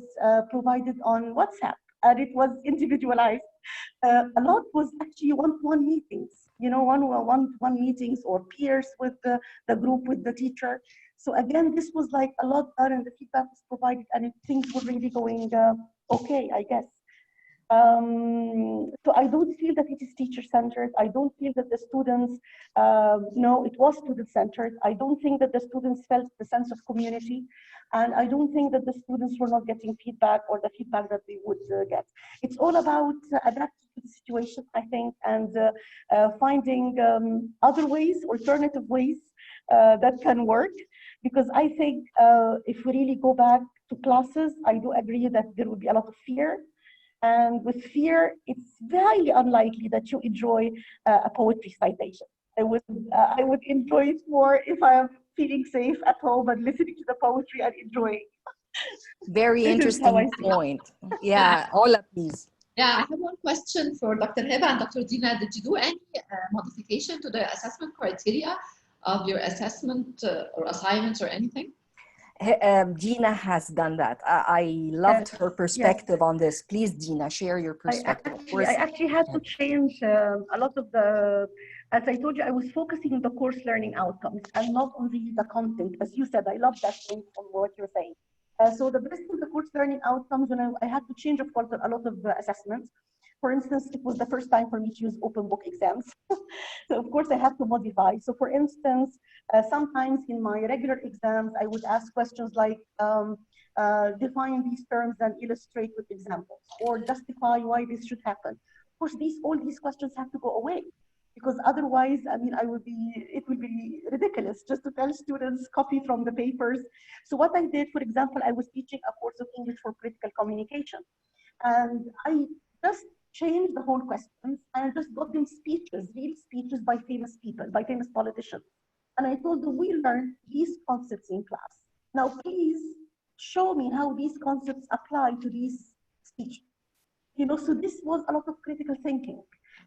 provided on WhatsApp, and it was individualized. A lot was actually one-to-one meetings, one-to-one meetings or peers with the group, with the teacher. So again, this was like a lot better, and the feedback was provided, and things were really going okay, I guess. So I don't feel that it is teacher-centered. I don't feel that the students, no, it was student-centered. I don't think that the students felt the sense of community. And I don't think that the students were not getting feedback or the feedback that they would get. It's all about adapting to the situation, I think, and finding other ways, alternative ways that can work. Because I think if we really go back to classes, I do agree that there would be a lot of fear. And with fear, it's highly unlikely that you enjoy a poetry citation. I would enjoy it more if I'm feeling safe at home and listening to the poetry and enjoying. Very interesting point. Yeah, Ola, please. Yeah, I have one question for Dr. Heba and Dr. Dina. Did you do any modification to the assessment criteria of your assessment or assignments or anything? Gina has done that. I loved her perspective on this. Please, Gina, share your perspective. I actually had to change a lot of the, as I told you, I was focusing on the course learning outcomes and not on the content. As you said, I love that thing from what you're saying. So the best of the course learning outcomes, when I had to change, of course, a lot of assessments. For instance, it was the first time for me to use open book exams. So of course I have to modify. So for instance, sometimes in my regular exams, I would ask questions like, define these terms and illustrate with examples, or justify why this should happen. Of course, all these questions have to go away, because otherwise, I mean, it would be ridiculous just to tell students copy from the papers. So what I did, for example, I was teaching a course of English for critical communication, and I just changed the whole questions and just got them speeches, real speeches by famous people, by famous politicians. And I told them, we learned these concepts in class. Now, please show me how these concepts apply to these speeches. You know, so this was a lot of critical thinking.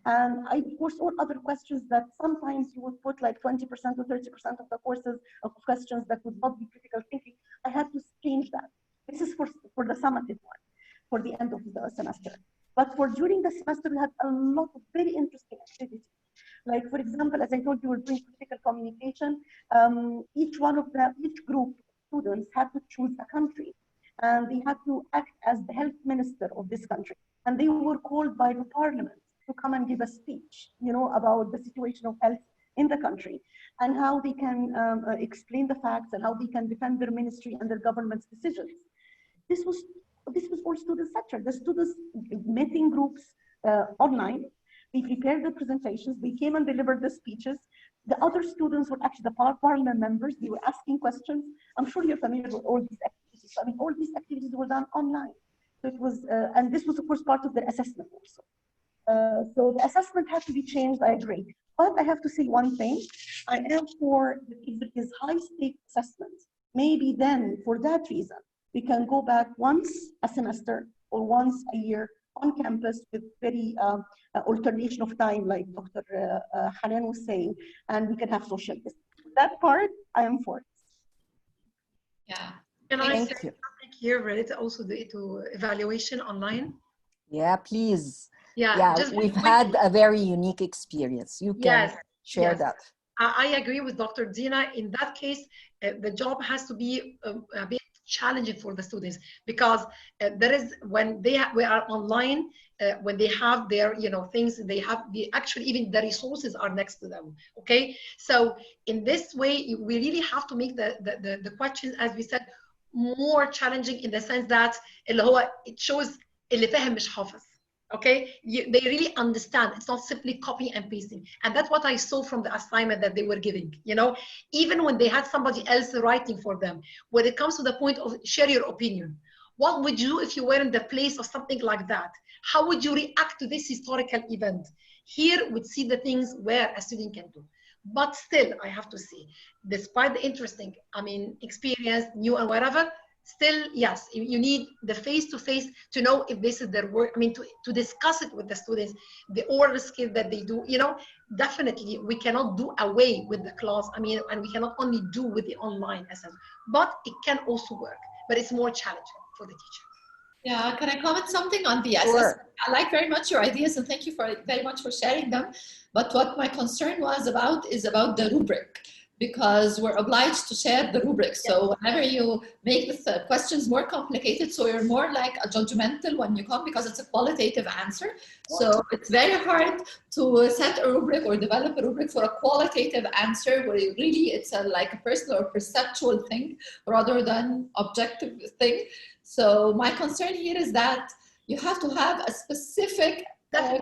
And I, of course, all other questions that sometimes you would put like 20% or 30% of the courses of questions that would not be critical thinking, I had to change that. This is for the summative one, for the end of the semester. But for during the semester, we had a lot of very interesting activities. Like, for example, as I told you, we're doing critical communication. Each group of students had to choose a country, and they had to act as the health minister of this country. And they were called by the parliament to come and give a speech, you know, about the situation of health in the country and how they can explain the facts and how they can defend their ministry and their government's decisions. This was all student-centered. The students met in groups online. They prepared the presentations. They came and delivered the speeches. The other students were actually the parliament members. They were asking questions. I'm sure you're familiar with all these activities. I mean, all these activities were done online. So it was, and this was, of course, part of their assessment also. So the assessment had to be changed, I agree. But I have to say one thing. I am for, if it is high-stake assessment, maybe then, for that reason, we can go back once a semester or once a year on campus with very alternation of time, like Dr. Hanan was saying, and we can have social distance. That part, I am for it. Yeah. Can I say something here related also to evaluation online? Yeah, please. Yeah, we've had a very unique experience. You can share that. I agree with Dr. Dina. In that case, the job has to be a bit challenging for the students, because there is, when we are online, when they have their things, they have actually even the resources are next to them. Okay, so in this way we really have to make the questions, as we said, more challenging, in the sense that it shows اللي فاهم مش حافظ. Okay, they really understand. It's not simply copy and pasting. And that's what I saw from the assignment that they were giving. Even when they had somebody else writing for them, when it comes to the point of share your opinion, what would you do if you were in the place of something like that? How would you react to this historical event? Here we'd see the things where a student can do. But still, I have to say, despite the interesting, experience, new and whatever, still, yes, you need the face-to-face to know if this is their work. To discuss it with the students, the oral skill that they do, definitely we cannot do away with the class. And we cannot only do with the online essence, but it can also work, but it's more challenging for the teacher. Yeah, can I comment something on the assessment? I like very much your ideas, and thank you very much for sharing them. But what my concern is about the rubric. because we're obliged to share the rubrics. So whenever you make the questions more complicated, so you're more like a judgmental when you come, because it's a qualitative answer. So it's very hard to set a rubric or develop a rubric for a qualitative answer where really it's like a personal or perceptual thing rather than objective thing. So my concern here is that you have to have a specific, so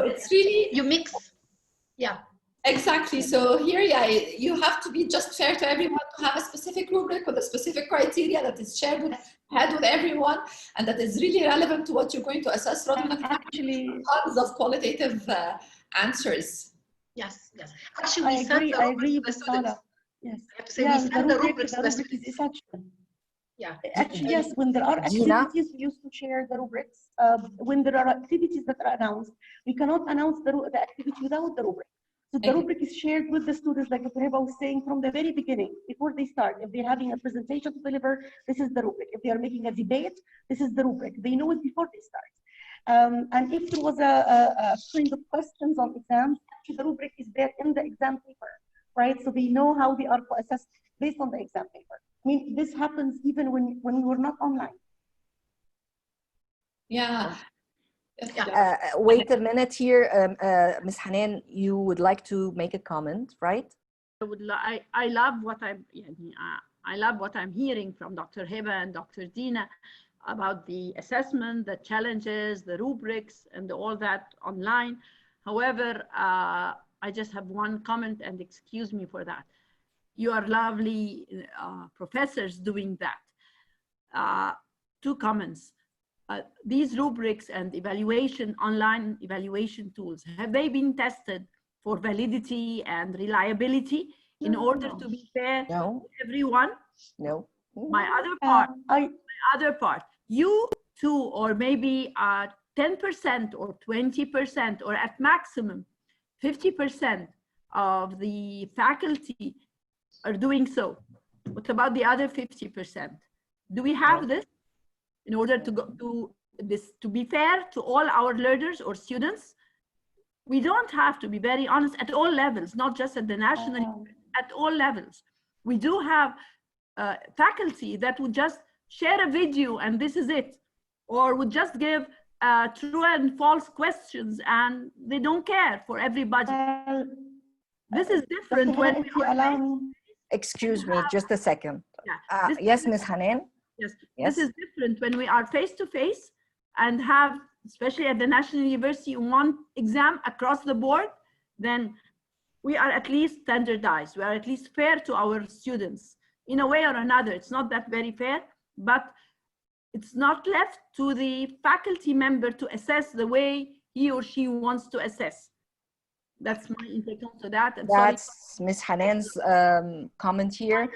it's really, you mix, exactly. So here, you have to be just fair to everyone, to have a specific rubric with a specific criteria that is shared with everyone, and that is really relevant to what you're going to assess, rather than actually tons of qualitative answers. Yes. Actually, I agree with Sarah. Yes. I have to say, we send the rubrics the rubric is essential. Yeah. Actually, yes, when there are activities, we used to share the rubrics. When there are activities that are announced, we cannot announce the activity without the rubric. So the rubric is shared with the students, like Dr. Heba was saying, from the very beginning, before they start. If they're having a presentation to deliver, this is the rubric. If they are making a debate, this is the rubric. They know it before they start. And if there was a kind of questions on exams, actually the rubric is there in the exam paper, right? So they know how they are assessed based on the exam paper. I mean, this happens even when we were not online. Yeah. Wait a minute here. Ms. Hanan, you would like to make a comment, right? I love what I love what I'm hearing from Dr. Heba and Dr. Dina about the assessment, the challenges, the rubrics, and all that online. However, I just have one comment, and excuse me for that. You are lovely professors doing that. Two comments. These rubrics and online evaluation tools, have they been tested for validity and reliability in order to be fair to everyone? No. My other part, you two, or maybe 10% or 20% or at maximum 50% of the faculty are doing so. What about the other 50%? Do we have this in order to be fair to all our learners or students? We don't have to be very honest at all levels, not just at the national, at all levels. We do have faculty that would just share a video and this is it, or would just give true and false questions and they don't care for everybody. This is different when we are. Excuse me, just a second. Yes, Ms. Hanan? Yes, this is different when we are face-to-face and have, especially at the National University, one exam across the board, then we are at least standardized. We are at least fair to our students. In a way or another, it's not that very fair, but it's not left to the faculty member to assess the way he or she wants to assess. That's my intake to that. And that's Ms. Hanan's comment here.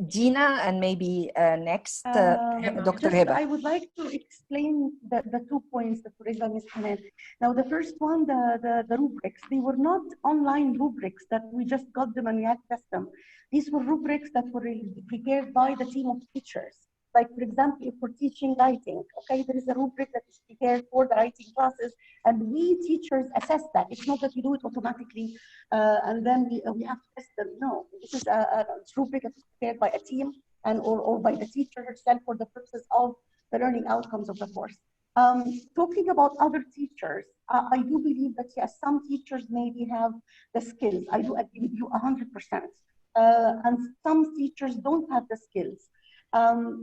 Dina, and maybe next, Dr. Heba. I would like to explain the 2 points that raised by Ms. Hanan. Now, the first one, the rubrics, they were not online rubrics that we just got them and we had to test them. These were rubrics that were prepared by the team of teachers. Like, for example, if we're teaching writing, okay, there is a rubric that is prepared for the writing classes, and we teachers assess that. It's not that we do it automatically and then we have to test them. No, this is a rubric that is prepared by a team and or by the teacher herself for the purposes of the learning outcomes of the course. Talking about other teachers, I do believe that yes, some teachers maybe have the skills. I do agree with you 100%. And some teachers don't have the skills.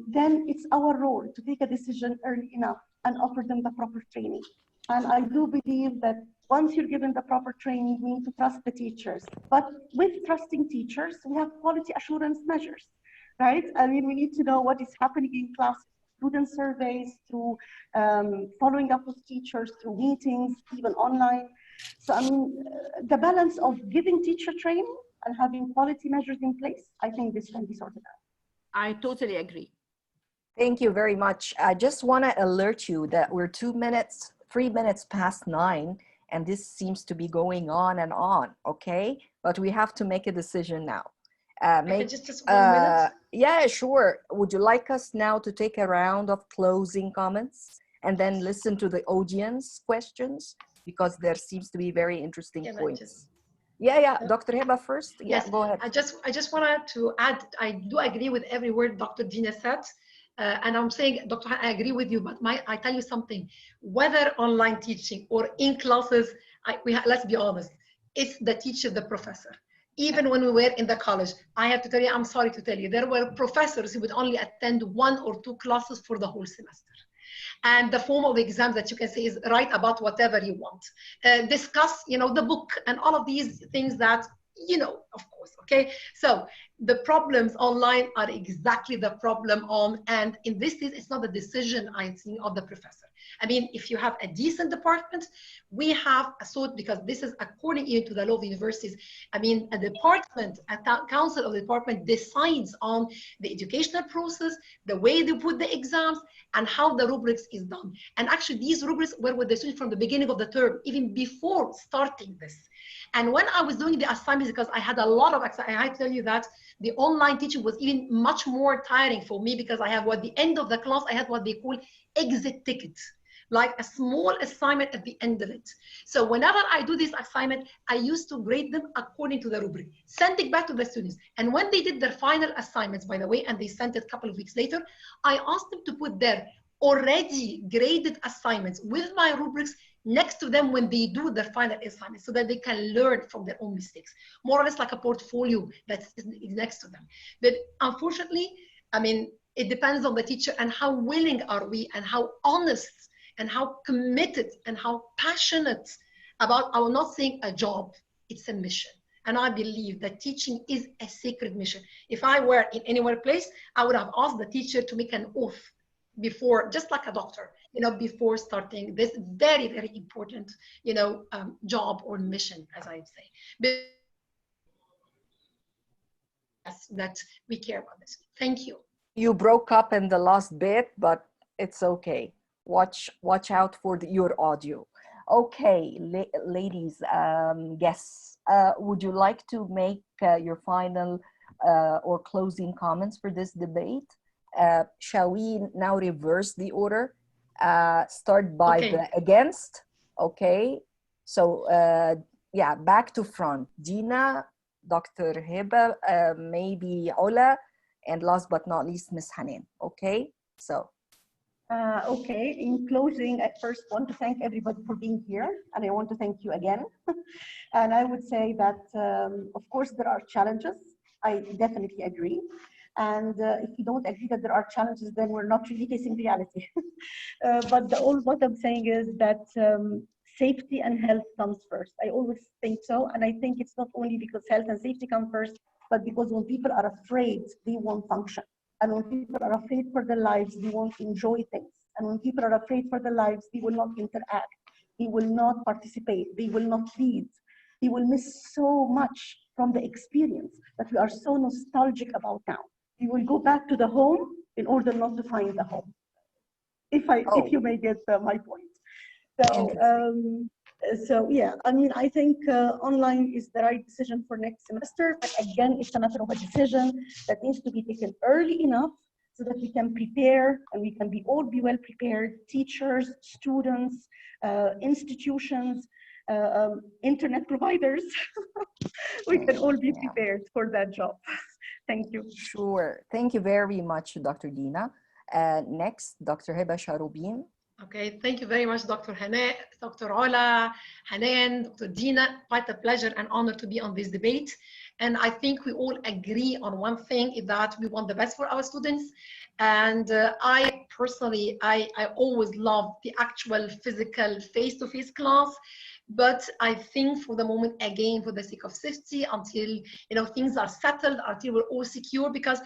Then it's our role to take a decision early enough and offer them the proper training. And I do believe that once you're given the proper training, we need to trust the teachers. But with trusting teachers, we have quality assurance measures, right? I mean, we need to know what is happening in class, student surveys, through following up with teachers, through meetings, even online. So, I mean, the balance of giving teacher training and having quality measures in place, I think this can be sorted out. I totally agree. Thank you very much. I just want to alert you that we're 3 minutes past 9, and this seems to be going on and on, okay? But we have to make a decision now. Just 1 minute? Yeah, sure. Would you like us now to take a round of closing comments and then listen to the audience questions? Because there seems to be very interesting points. Yeah, Dr. Heba first. Yeah, Yes, go ahead. I just wanted to add, I do agree with every word Dr. Dina said. And I'm saying, Dr. I agree with you, but I tell you something, whether online teaching or in classes, let's be honest, it's the teacher, the professor. Even when we were in the college, I have to tell you, I'm sorry to tell you, there were professors who would only attend 1 or 2 classes for the whole semester. And the form of exams that you can say is write about whatever you want. Discuss, the book and all of these things that, of course, okay? So the problems online are exactly the problem and in this case, it's not a decision, I think, of the professor. I mean, if you have a decent department, we have a sort, because this is according even to the law of universities, I mean, a department, a council of the department decides on the educational process, the way they put the exams, and how the rubrics is done. And actually, these rubrics were with the students from the beginning of the term, even before starting this. And when I was doing the assignments, because I had a lot of, I tell you that the online teaching was even much more tiring for me, because I have at the end of the class, I had what they call exit tickets, like a small assignment at the end of it. So whenever I do this assignment, I used to grade them according to the rubric, send it back to the students. And when they did their final assignments, by the way, and they sent it a couple of weeks later, I asked them to put their already graded assignments with my rubrics next to them when they do their final assignment, so that they can learn from their own mistakes, more or less like a portfolio that's next to them. But unfortunately, I mean, it depends on the teacher and how willing are we and how honest and how committed and how passionate about, I will not saying a job, it's a mission. And I believe that teaching is a sacred mission. If I were in anywhere place, I would have asked the teacher to make an oath before, just like a doctor, before starting this very, very important, job or mission, as I'd say. But yes, that we care about this. Thank you. You broke up in the last bit, but it's okay. Watch out for your audio. Okay, ladies, guests, would you like to make your final or closing comments for this debate? Shall we now reverse the order? Start by the against. Okay, so yeah, back to front. Dina, Dr. Heba, maybe Ola, and last but not least, Miss Hanan. Okay, so. Okay, in closing, I first want to thank everybody for being here, and I want to thank you again. And I would say that, of course, there are challenges. I definitely agree. And if you don't agree that there are challenges, then we're not really facing reality. But what I'm saying is that safety and health comes first. I always think so. And I think it's not only because health and safety come first, but because when people are afraid, they won't function. And when people are afraid for their lives, they won't enjoy things. And when people are afraid for their lives, they will not interact. They will not participate. They will not lead. They will miss so much from the experience that we are so nostalgic about now. We will go back to the home in order not to find the home. If you may get my point. So yeah, I mean, I think online is the right decision for next semester, but again, it's a matter of a decision that needs to be taken early enough so that we can prepare and we can all be well prepared, teachers, students, institutions, internet providers, we can all be prepared for that job. Thank you. Sure, thank you very much, Dr. Dina. Next, Dr. Heba Sharubin. Okay, thank you very much, Dr. Hana, Dr. Ola, Hanan, Dr. Dina. Quite a pleasure and honor to be on this debate. And I think we all agree on one thing, is that we want the best for our students. And I personally, I always love the actual physical face-to-face class. But I think for the moment, again, for the sake of safety, until things are settled, until we're all secure, because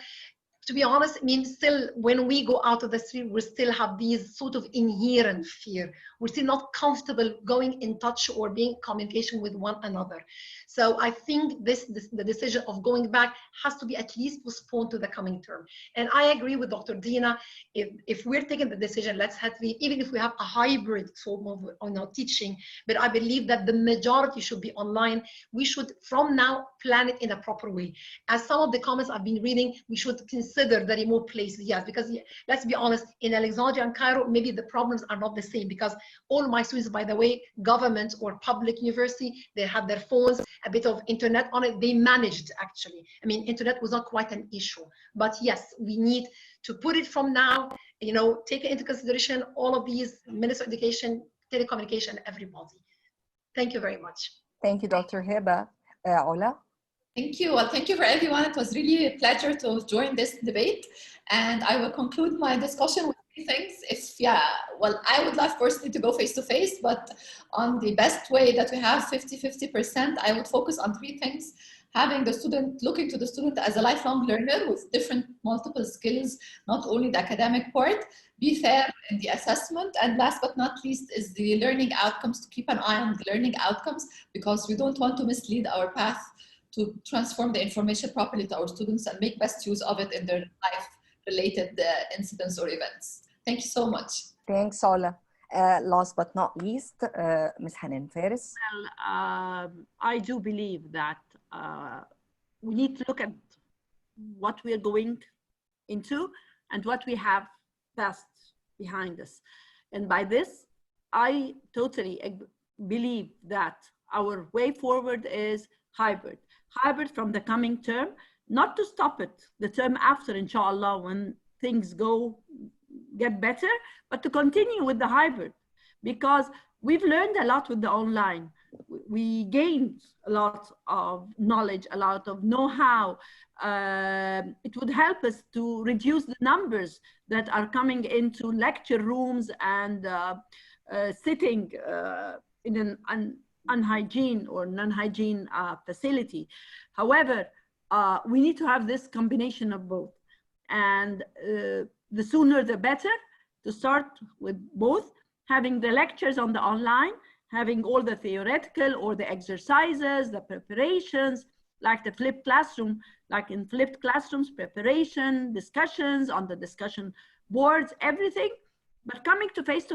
to be honest, I mean, still, when we go out of the street, we still have these sort of inherent fear. We're still not comfortable going in touch or being in communication with one another. So I think the decision of going back has to be at least postponed to the coming term. And I agree with Dr. Dina. If we're taking the decision, let's have even if we have a hybrid sort of teaching, but I believe that the majority should be online. We should, from now, plan it in a proper way. As some of the comments I've been reading, we should consider consider the remote places, yes, because let's be honest, in Alexandria and Cairo, maybe the problems are not the same, because all my students, by the way, government or public university, they had their phones, a bit of internet on it, they managed actually. I mean, internet was not quite an issue, but yes, we need to put it from now, you know, take into consideration all of these, Minister of Education, telecommunication, everybody. Thank you very much. Thank you, Dr. Heba. Ola? Thank you. Well, thank you for everyone. It was really a pleasure to join this debate. And I will conclude my discussion with three things. Well, I would love personally to go face-to-face, but on the best way that we have 50-50%, I would focus on three things. Having the student, looking to the student as a lifelong learner with different multiple skills, not only the academic part, be fair in the assessment, and last but not least is the learning outcomes, to keep an eye on the learning outcomes, because we don't want to mislead our path to transform the information properly to our students and make best use of it in their life-related incidents or events. Thank you so much. Thanks, Ola. Last but not least, Ms. Hanan Faris. Well, I do believe that we need to look at what we are going into and what we have passed behind us. And by this, I totally believe that our way forward is hybrid. Hybrid from the coming term, not to stop it the term after, inshallah, when things get better, but to continue with the hybrid, because we've learned a lot with the online. We gained a lot of knowledge, a lot of know-how. It would help us to reduce the numbers that are coming into lecture rooms and sitting in an unhygiene or non-hygiene facility. However, we need to have this combination of both. And the sooner the better, to start with both, having the lectures on the online, having all the theoretical or the exercises, the preparations, like the flipped classroom, like in flipped classrooms, preparation, discussions on the discussion boards, everything, but coming to face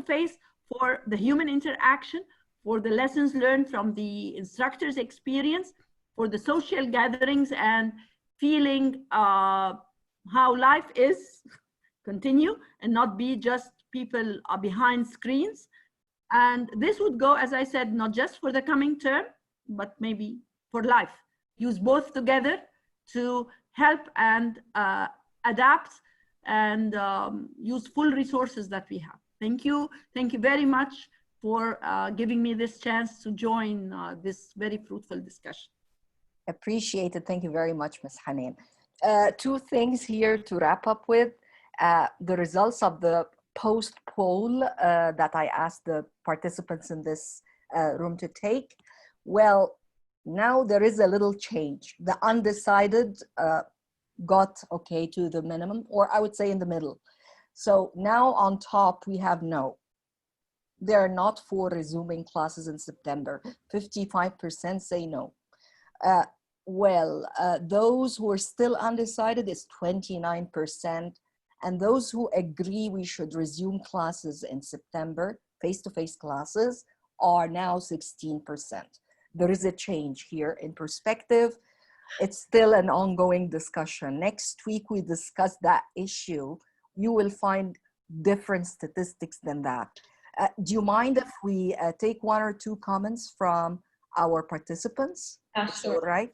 for the human interaction, for the lessons learned from the instructor's experience, for the social gatherings and feeling how life is, continue and not be just people behind screens. And this would go, as I said, not just for the coming term, but maybe for life. Use both together to help and adapt and use full resources that we have. Thank you. Thank you very much for giving me this chance to join this very fruitful discussion. Appreciate it. Thank you very much, Ms. Hanan. Two things here to wrap up with. The results of the post poll that I asked the participants in this room to take. Well, now there is a little change. The undecided got okay to the minimum, or I would say in the middle. So now on top we have no. They're not for resuming classes in September. 55% say no. Those who are still undecided is 29%. And those who agree we should resume classes in September, face-to-face classes, are now 16%. There is a change here in perspective. It's still an ongoing discussion. Next week, we discuss that issue. You will find different statistics than that. Do you mind if we take one or two comments from our participants? Sure. All right.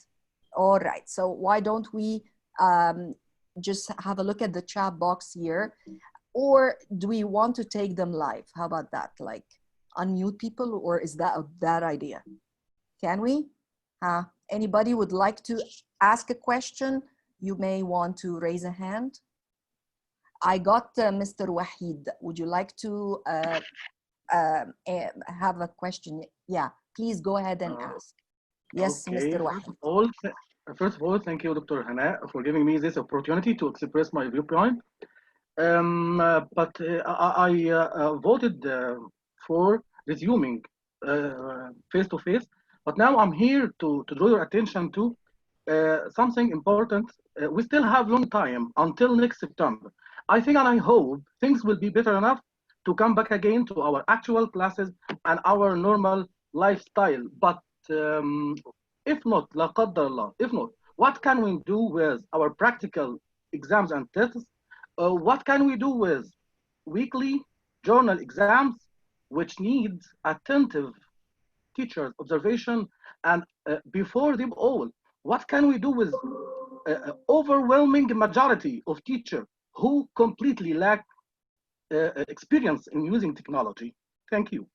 All right. So why don't we just have a look at the chat box here, or do we want to take them live? How about that? Like unmute people, or is that a bad idea? Can we? Anybody would like to ask a question? You may want to raise a hand. I got Mr. Wahid. Would you like to have a question? Yeah, please go ahead and ask. Yes, okay. Mr. Wahid. First of all, thank you, Dr. Hana, for giving me this opportunity to express my viewpoint. I voted for resuming face-to-face, but now I'm here to draw your attention to something important. We still have long time until next September. I think and I hope things will be better enough to come back again to our actual classes and our normal lifestyle. But if not, la qaddar Allah, if not, what can we do with our practical exams and tests. What can we do with weekly journal exams, which needs attentive teachers' observation? And before them all, what can we do with overwhelming majority of teachers who completely lack experience in using technology? Thank you.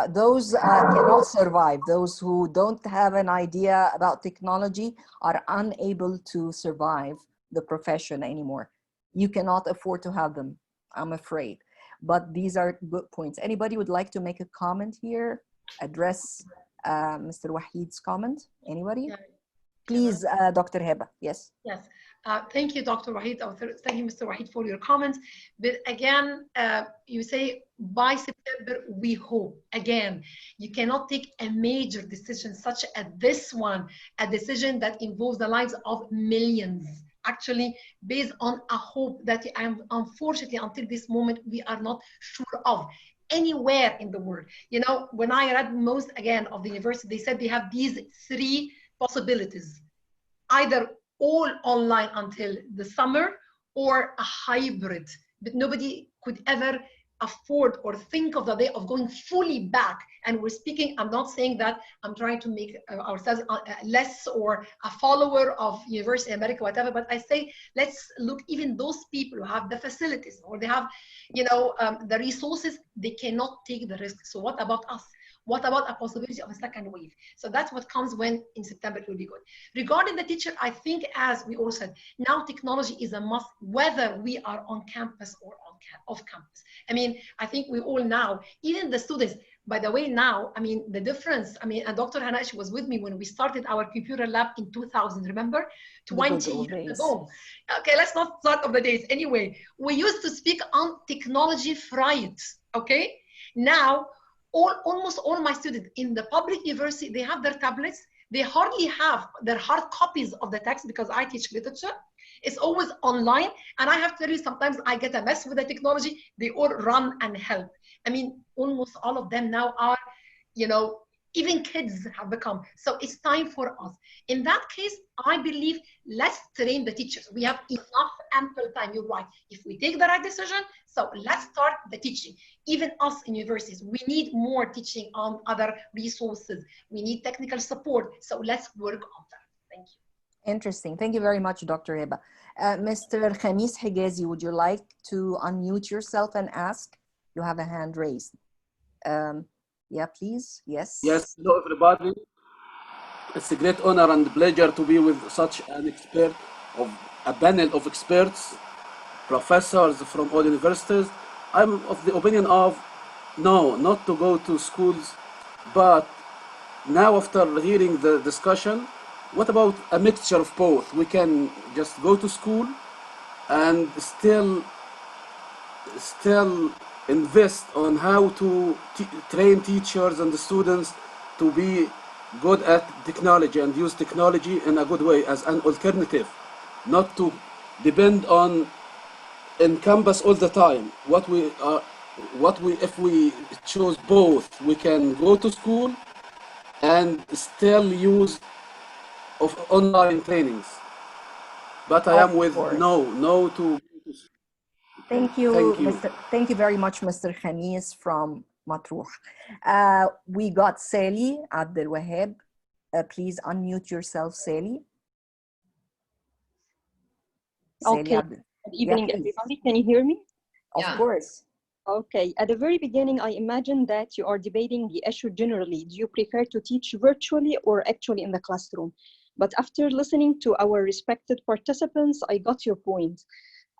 Those cannot survive. Those who don't have an idea about technology are unable to survive the profession anymore. You cannot afford to have them, I'm afraid. But these are good points. Anybody would like to make a comment here? Address Mr. Wahid's comment? Anybody? Yeah. Please, Dr. Heba. Yes. Yes. Thank you, Dr. Wahid. Thank you, Mr. Wahid, for your comments. But again, you say by September, we hope. Again, you cannot take a major decision such as this one, a decision that involves the lives of millions, actually based on a hope that unfortunately, until this moment, we are not sure of anywhere in the world. You know, when I read most, again, of the university, they said they have these three possibilities: either all online until the summer or a hybrid, but nobody could ever afford or think of the day of going fully back. And we're speaking, I'm not saying that I'm trying to make ourselves less or a follower of University of America, whatever, but I say, let's look, even those people who have the facilities or they have, you know, the resources, they cannot take the risk. So what about us? What about a possibility of a second wave? So that's what comes when in September it will be good. Regarding the teacher, I think, as we all said, now technology is a must, whether we are on campus or off campus. I mean, I think we all now, even the students, by the way, now, I mean, the difference, I mean, and Dr. Hanash was with me when we started our computer lab in 2000, remember? 20 years ago. Okay, let's not start of the days. Anyway, we used to speak on technology fright, okay? Now, almost all my students in the public university, they have their tablets. They hardly have their hard copies of the text because I teach literature. It's always online. And I have to tell you, sometimes I get a mess with the technology. They all run and help. I mean, almost all of them now are, you know, even kids have become. So it's time for us. In that case, I believe, let's train the teachers. We have enough ample time, you're right. If we take the right decision, so let's start the teaching. Even us in universities, we need more teaching on other resources. We need technical support. So let's work on that. Thank you. Interesting. Thank you very much, Dr. Heba. Mr. Khamis Higazi, would you like to unmute yourself and ask? You have a hand raised. Yeah, please. Yes. Yes. Hello, everybody. It's a great honor and pleasure to be with such an expert of a panel of experts, professors from all universities. I'm of the opinion of no, not to go to schools, but now after hearing the discussion, what about a mixture of both? We can just go to school and still invest on how to train teachers and the students to be good at technology and use technology in a good way as an alternative, not to depend on in campus all the time. If we choose both, we can go to school and still use of online trainings. But I am with no to. Thank you, Thank you very much, Mr. Khamis from Matruh. We got Sally Abdel Wahab. Please unmute yourself, Sally. Okay. Good evening, everybody. Can you hear me? Of course. Okay. At the very beginning, I imagine that you are debating the issue generally. Do you prefer to teach virtually or actually in the classroom? But after listening to our respected participants, I got your point.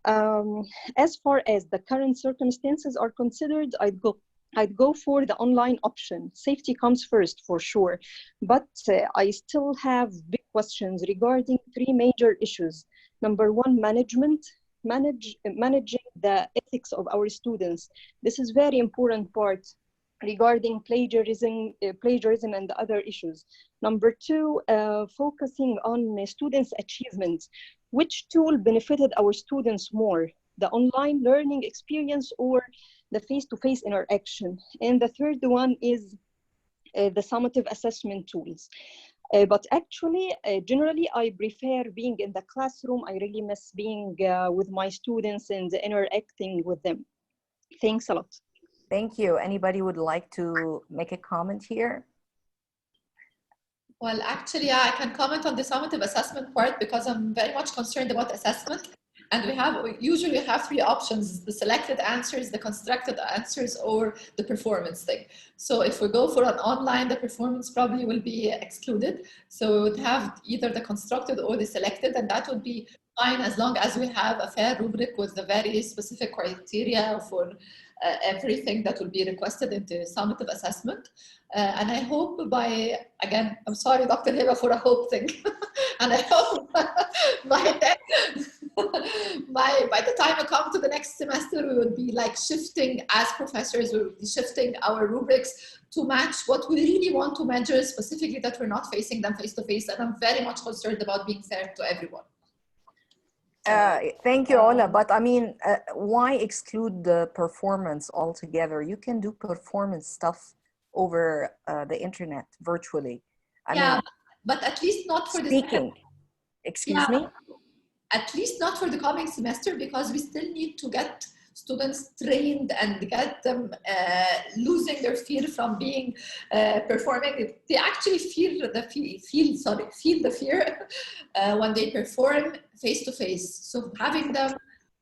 As far as the current circumstances are considered, I'd go for the online option. Safety comes first, for sure. But I still have big questions regarding three major issues. Number one, managing the ethics of our students. This is very important part regarding plagiarism and the other issues. Number two, focusing on students' achievements. Which tool benefited our students more, the online learning experience or the face-to-face interaction? And the third one is the summative assessment tools. But actually, generally, I prefer being in the classroom. I really miss being with my students and interacting with them. Thanks a lot. Thank you. Anybody would like to make a comment here? Well, actually, yeah, I can comment on the summative assessment part because I'm very much concerned about assessment. And we usually have three options: the selected answers, the constructed answers, or the performance thing. So if we go for an online, the performance probably will be excluded. So we would have either the constructed or the selected, and that would be fine as long as we have a fair rubric with the very specific criteria for everything that will be requested into summative assessment. And I hope again, I'm sorry, Dr. Hiba, for a hope thing. And I hope by the time I come to the next semester, we would be like shifting as professors, we would be shifting our rubrics to match what we really want to measure, specifically that we're not facing them face to face. And I'm very much concerned about being fair to everyone. Thank you, Ola. But I mean, why exclude the performance altogether? You can do performance stuff over the internet virtually. I mean, but at least not for speaking. Excuse me? At least not for the coming semester, because we still need to get students trained and get them losing their fear from being performing. They actually feel the fear when they perform face to face. So having them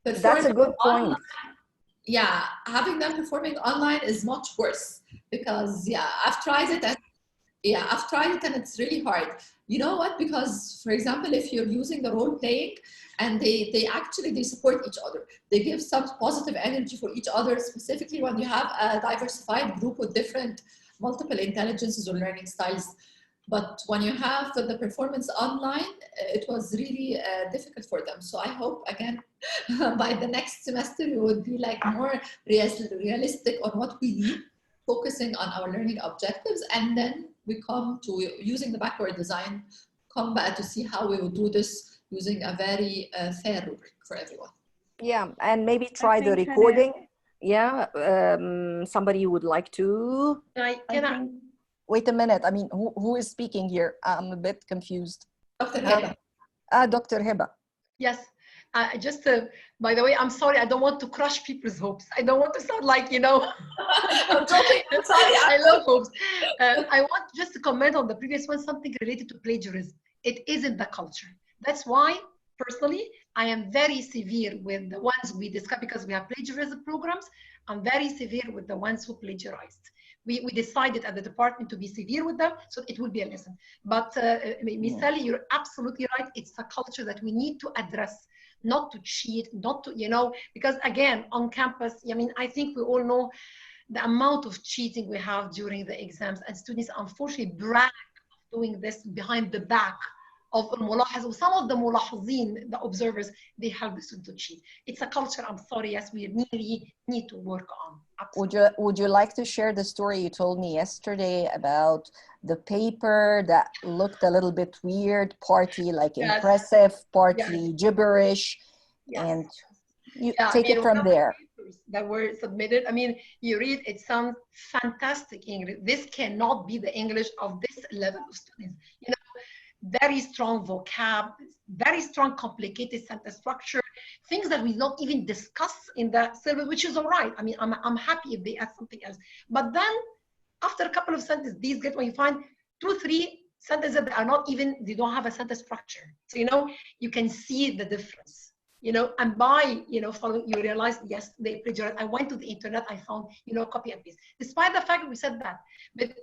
perform, that's a good point. Online, having them performing online is much worse because I've tried it and it's really hard. You know what? Because, for example, if you're using the role playing and they support each other, they give some positive energy for each other, specifically when you have a diversified group with multiple intelligences or learning styles. But when you have the performance online, it was really difficult for them. So I hope, again, by the next semester, we would be like more realistic on what we need, focusing on our learning objectives, and then we come to using the backward design, come back to see how we would do this using a very fair rubric for everyone. Yeah, and maybe try the recording. Somebody would like to. Wait a minute. I mean, who is speaking here? I'm a bit confused. Dr. Hiba. Dr. Hiba. Yes. Just by the way, I'm sorry, I don't want to crush people's hopes. I don't want to sound like, I'm joking. I'm sorry, I love hopes. I want just to comment on the previous one, something related to plagiarism. It isn't the culture. That's why, personally, I am very severe with the ones we discuss, because we have plagiarism programs. I'm very severe with the ones who plagiarized. We decided at the department to be severe with them, so it will be a lesson. But Miss Sally, you're absolutely right. It's a culture that we need to address. Not to cheat, not to, because again, on campus, I think we all know the amount of cheating we have during the exams, and students unfortunately brag of doing this behind the back of الملاحظ. Some of the ملاحظين, the observers, they help the student to cheat. It's a culture, I'm sorry, yes, we really need to work on. Would you like to share the story you told me yesterday about the paper that looked a little bit weird, partly like impressive, partly gibberish, and you take it from there. That were submitted, you read, it sounds fantastic English. This cannot be the English of this level of students. Very strong vocab, very strong complicated sentence structure, things that we don't even discuss in the syllabus, which is all right. I'm happy if they add something else. But then after a couple of sentences, these get when you find 2-3 sentences that are not even, they don't have a sentence structure. So, you can see the difference, and by, following, you realize, yes, they plagiarized. I went to the internet, I found, copy and paste. Despite the fact that we said that, but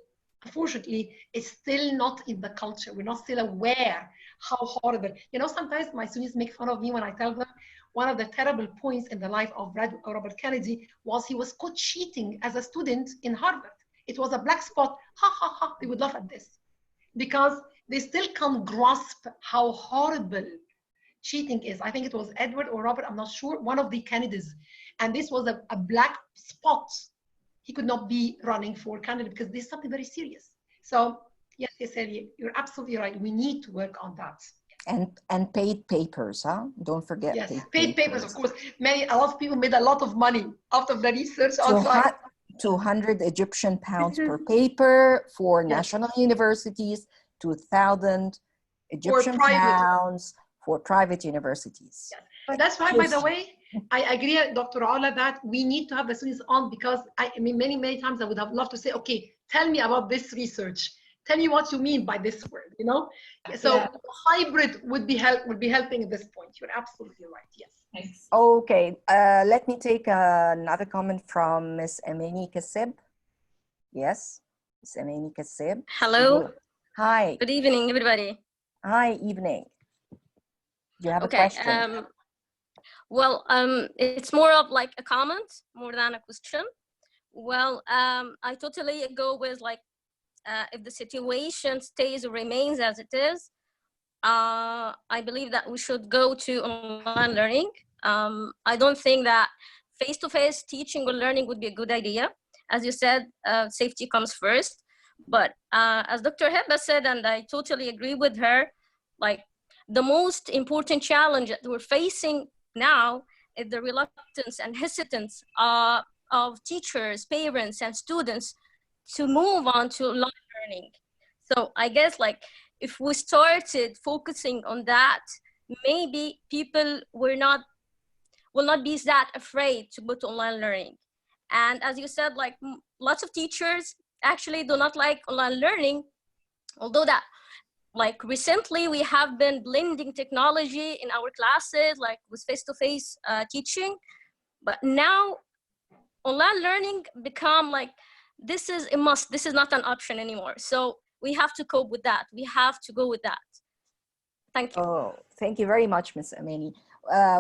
unfortunately, it's still not in the culture. We're not still aware how horrible. Sometimes my students make fun of me when I tell them one of the terrible points in the life of Robert Kennedy was he was caught cheating as a student in Harvard. It was a black spot. Ha, ha, ha. They would laugh at this because they still can't grasp how horrible cheating is. I think it was Edward or Robert, I'm not sure, one of the Kennedys. And this was a black spot. He could not be running for candidate because this is something very serious. So yes, Ellie, you're absolutely right. We need to work on that. And paid papers, huh? Don't forget. Yes, paid papers, of course. A lot of people made a lot of money out of the research. 200 Egyptian pounds per paper for national universities. 2,000 Egyptian pounds for private universities. Yes. But that's why, by the way, I agree, Dr. Ola, that we need to have the students on, because I mean, many times I would have loved to say, okay, tell me about this research. Tell me what you mean by this word, you know? So hybrid would be helping at this point. You're absolutely right, yes. Thanks. Okay, let me take another comment from Ms. Amini Kassib. Yes, Ms. Amini Kassib. Hello. Hi. Good evening, everybody. Hi, evening. Do you have a Okay. question? Well, it's more of like a comment more than a question. Well, I totally go with like, if the situation stays or remains as it is, I believe that we should go to online learning. I don't think that face-to-face teaching or learning would be a good idea. As you said, safety comes first. But as Dr. Heba said, and I totally agree with her, like the most important challenge that we're facing now is the reluctance and hesitance of teachers, parents, and students to move on to online learning. So I guess like if we started focusing on that, maybe people will not be that afraid to go to online learning. And as you said, like lots of teachers actually do not like online learning, although that like recently we have been blending technology in our classes, like with face-to-face teaching. But now online learning become like, this is a must, this is not an option anymore. So we have to cope with that. We have to go with that. Thank you. Oh, thank you very much, Ms. Amini.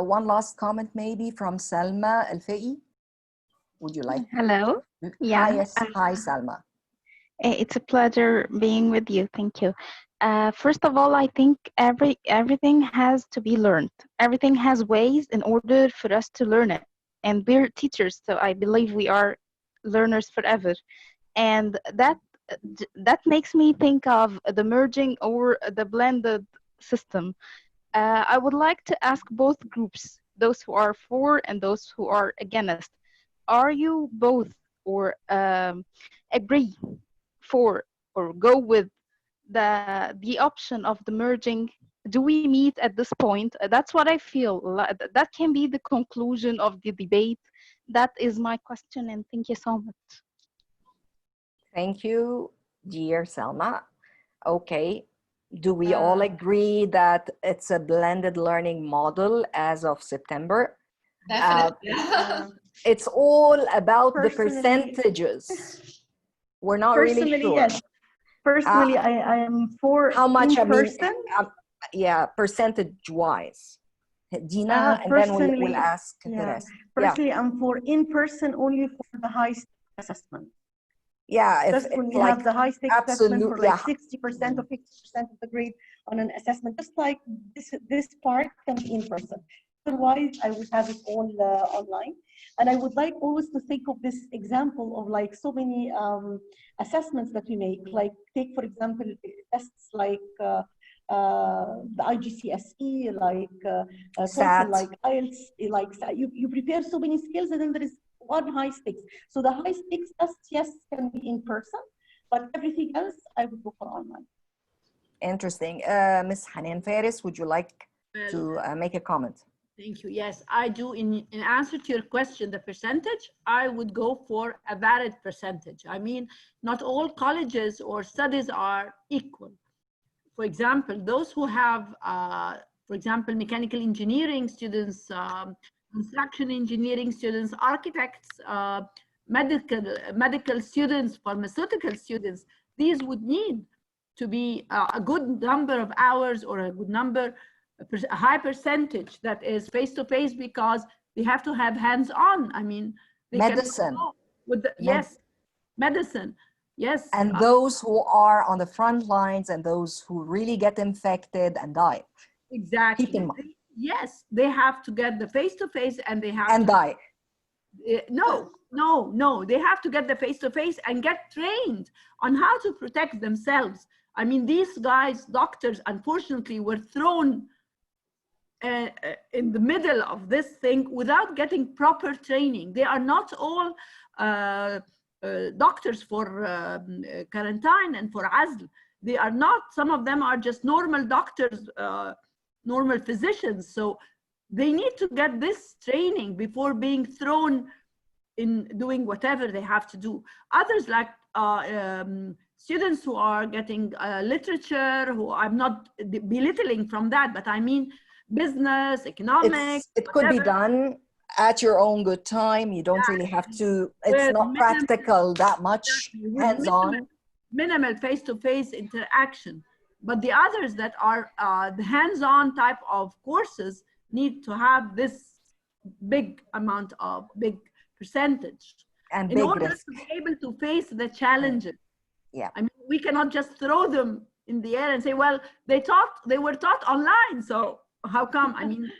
One last comment maybe from Salma Al-Fai. Would you like? Hello. Yeah. Hi, yes. Hi, Salma. It's a pleasure being with you. Thank you. First of all, I think everything has to be learned. Everything has ways in order for us to learn it. And we're teachers, so I believe we are learners forever. And that makes me think of the merging or the blended system. I would like to ask both groups, those who are for and those who are against, are you both or agree for or go with the option of the merging? Do we meet at this point? That's what I feel. That can be the conclusion of the debate. That is my question, and thank you so much. Thank you, dear Salma. Okay, do we all agree that it's a blended learning model as of September? Definitely. It's all about the Personally- percentages. We're not really sure. Yes. Personally, I am for How much, in person. Yeah, percentage-wise. Dina, and then we'll ask the rest. Personally, I'm for in-person only for the high-stake assessment. Yeah, Just when we like, have the high-stake assessment for like 60% or 50% of the grade on an assessment, just like this part can be in person. Otherwise, I would have it all online. And I would like always to think of this example of like so many assessments that we make. Like take, for example, tests like the IGCSE, like TOEFL, like IELTS, like you prepare so many skills, and then there is one high stakes. So the high stakes tests, yes, can be in person, but everything else I would go for online. Interesting. Ms. Hanan Faris, would you like to make a comment? Thank you. Yes, I do. In answer to your question, the percentage, I would go for a varied percentage. I mean, not all colleges or studies are equal. For example, those who have, for example, mechanical engineering students, construction engineering students, architects, medical students, pharmaceutical students, these would need to be a good number of hours or a good number, a high percentage that is face-to-face, because they have to have hands-on. I mean, medicine. Yes, medicine. Yes. And those who are on the front lines and those who really get infected and die. Exactly. Yes, they have to get the face-to-face and they have to die. No, they have to get the face-to-face and get trained on how to protect themselves. I mean, these guys, doctors, unfortunately, were thrown in the middle of this thing without getting proper training. They are not all doctors for quarantine and for azl. They are not, some of them are just normal doctors, normal physicians. So they need to get this training before being thrown in doing whatever they have to do. Others, like students who are getting literature, who I'm not belittling from that, but I mean business, economics. It could be done at your own good time. You don't really have to, it's not practical that much, hands-on. Minimal face-to-face interaction. But the others that are the hands-on type of courses need to have this big amount of, big percentage. And in order to be able to face the challenges. Yeah. I mean, we cannot just throw them in the air and say, well, they were taught online, so how come? I mean,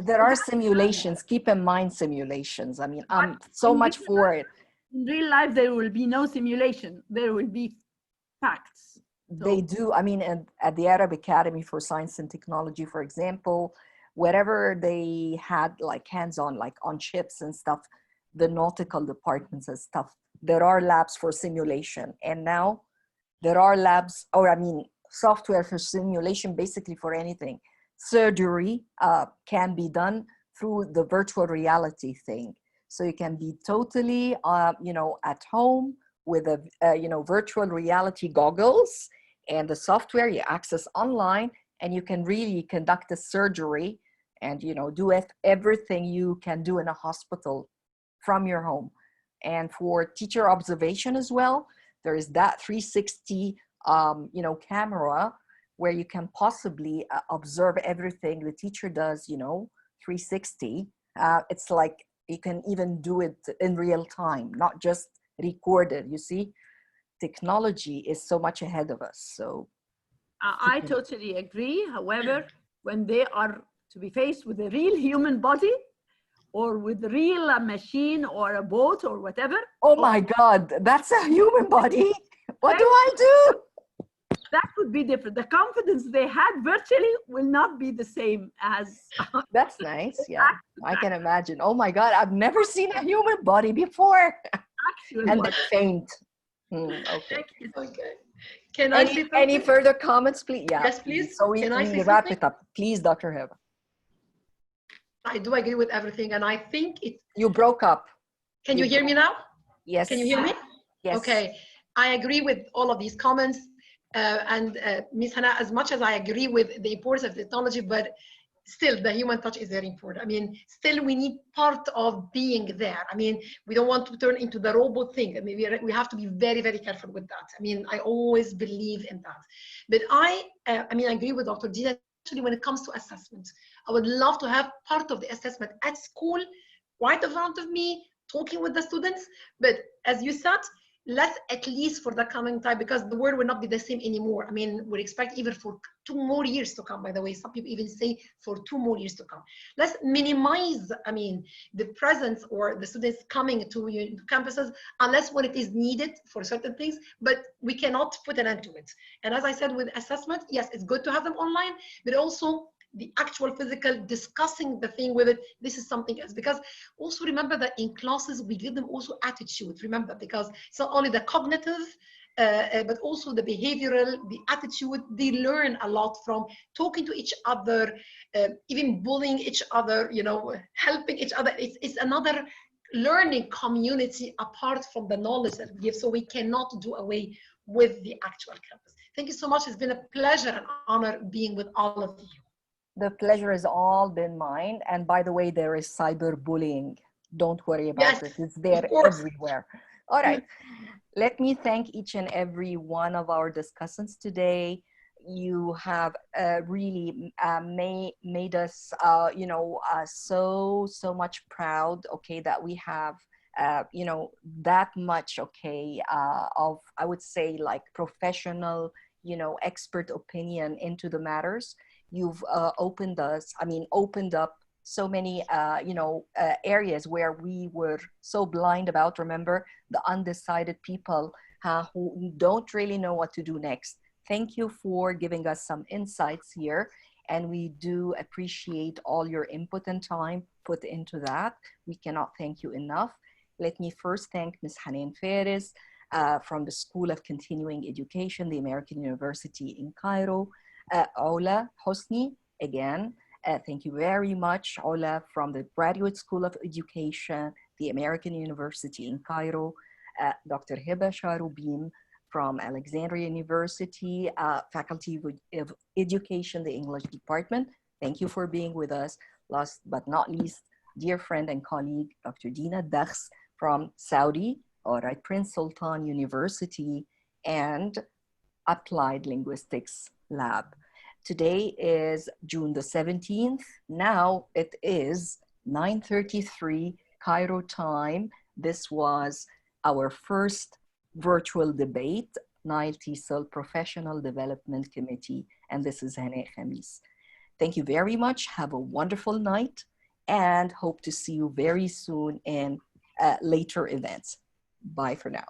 there are simulations. Keep in mind simulations. I mean, I'm so much for it. In real life, there will be no simulation. There will be facts. So. They do. I mean, at the Arab Academy for Science and Technology, for example, wherever they had like hands-on, like on ships and stuff, the nautical departments and stuff, there are labs for simulation. And now there are labs, or I mean, software for simulation, basically for anything. Surgery can be done through the virtual reality thing. So you can be totally, you know, at home with a, you know, virtual reality goggles, and the software you access online, and you can really conduct a surgery and, you know, do everything you can do in a hospital from your home. And for teacher observation as well, there is that 360, you know, camera where you can possibly observe everything the teacher does, you know, 360. It's like you can even do it in real time, not just recorded. You see, technology is so much ahead of us. So I totally agree. However, when they are to be faced with a real human body, or with a real machine or a boat or whatever. Oh my God, that's a human body. What do I do? That would be different. The confidence they had virtually will not be the same as. That's nice. Yeah, I can imagine. Oh my God, I've never seen a human body before. And they faint. Okay. Okay. Can I say any further comments, please? Yeah. Yes, please. So we wrap it up. Please, Dr. Heba. I do agree with everything, and I think it. You broke up. Can you hear me now? Yes. Can you hear me? Yes. Okay. I agree with all of these comments, and Ms. Hannah, as much as I agree with the importance of technology, but still the human touch is very important. I mean, still we need part of being there. I mean, we don't want to turn into the robot thing. I mean, we have to be very, very careful with that. I mean, I always believe in that. But I mean, I agree with Dr. Dina. Actually, when it comes to assessment, I would love to have part of the assessment at school, right in front of me, talking with the students. But as you said, let's at least for the coming time, because the world will not be the same anymore. I mean, we expect even for 2 more years to come, by the way. Some people even say for 2 more years to come. Let's minimize, I mean, the presence or the students coming to campuses unless when it is needed for certain things, but we cannot put an end to it. And as I said with assessment, yes, it's good to have them online, but also the actual physical discussing the thing with it, this is something else. Because also remember that in classes we give them also attitude, remember, because it's not only the cognitive but also the behavioral, the attitude. They learn a lot from talking to each other, even bullying each other, you know, helping each other. It's another learning community apart from the knowledge that we give, so we cannot do away with the actual campus. Thank you so much. It's been a pleasure and honor being with all of you. The pleasure has all been mine. And by the way, there is cyberbullying. Don't worry about it. It's there everywhere. All right. Let me thank each and every one of our discussants today. You have really made us, you know, so much proud, okay, that we have, you know, that much, okay, of, I would say, like professional, you know, expert opinion into the matters. You've opened up so many, you know, areas where we were so blind about. Remember, the undecided people who don't really know what to do next. Thank you for giving us some insights here. And we do appreciate all your input and time put into that. We cannot thank you enough. Let me first thank Ms. Hanan Faris, from the School of Continuing Education, the American University in Cairo. Ola Hosni, again, thank you very much. Ola from the Graduate School of Education, the American University in Cairo. Dr. Hiba Sharubin from Alexandria University, Faculty of Education, the English Department. Thank you for being with us. Last but not least, dear friend and colleague, Dr. Dina Dakhs from Saudi, Prince Sultan University, and Applied Linguistics Lab. Today is June the 17th. Now it is 9:33 Cairo time. This was our first virtual debate, NileTESOL Professional Development Committee, and this is Hane Khamis. Thank you very much. Have a wonderful night and hope to see you very soon in later events. Bye for now.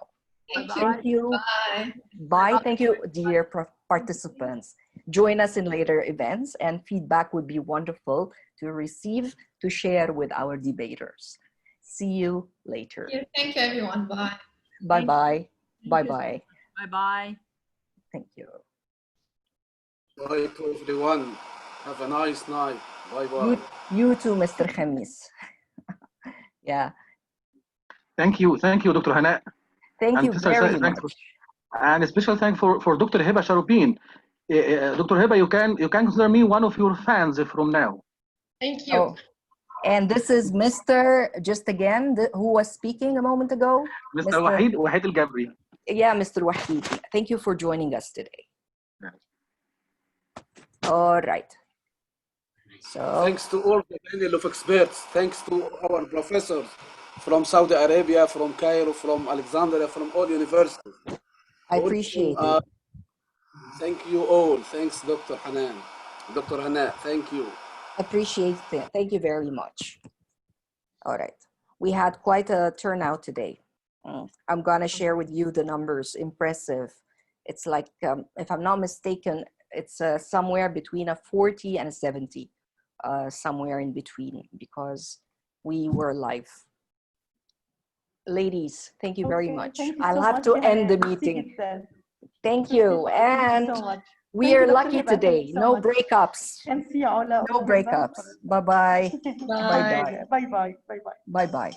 Thank you. Bye. Bye. Thank you, dear participants. Join us in later events, and feedback would be wonderful to receive, to share with our debaters. See you later. Thank you, everyone. Bye. Bye-bye. Bye-bye. Bye-bye. Thank you. Bye to everyone. Have a nice night. Bye-bye. You too, Mr. Khamis. Yeah. Thank you, Dr. Hana. Thank you very much. And a special thank for Dr. Hiba Sharubin. Dr. Hiba, you can consider me one of your fans from now. Thank you. Oh. And this is Mr. Just again, who was speaking a moment ago. Mr. Wahid Al-Gabri. Yeah, Mr. Wahid. Thank you for joining us today. All right. So thanks to all the panel of experts. Thanks to our professors from Saudi Arabia, from Cairo, from Alexandria, from all universities. I appreciate it. Thank you all. Thanks, Dr. Hanan. Dr. Hana, thank you. Appreciate it. Thank you very much. All right. We had quite a turnout today. I'm going to share with you the numbers. Impressive. It's like, if I'm not mistaken, it's somewhere between a 40 and a 70, somewhere in between, because we were live. Ladies, thank you very much. I'll have to end the meeting. Thank you. And we are lucky today. No breakups. No breakups. Bye-bye. Bye. Bye-bye. Bye-bye. Bye-bye.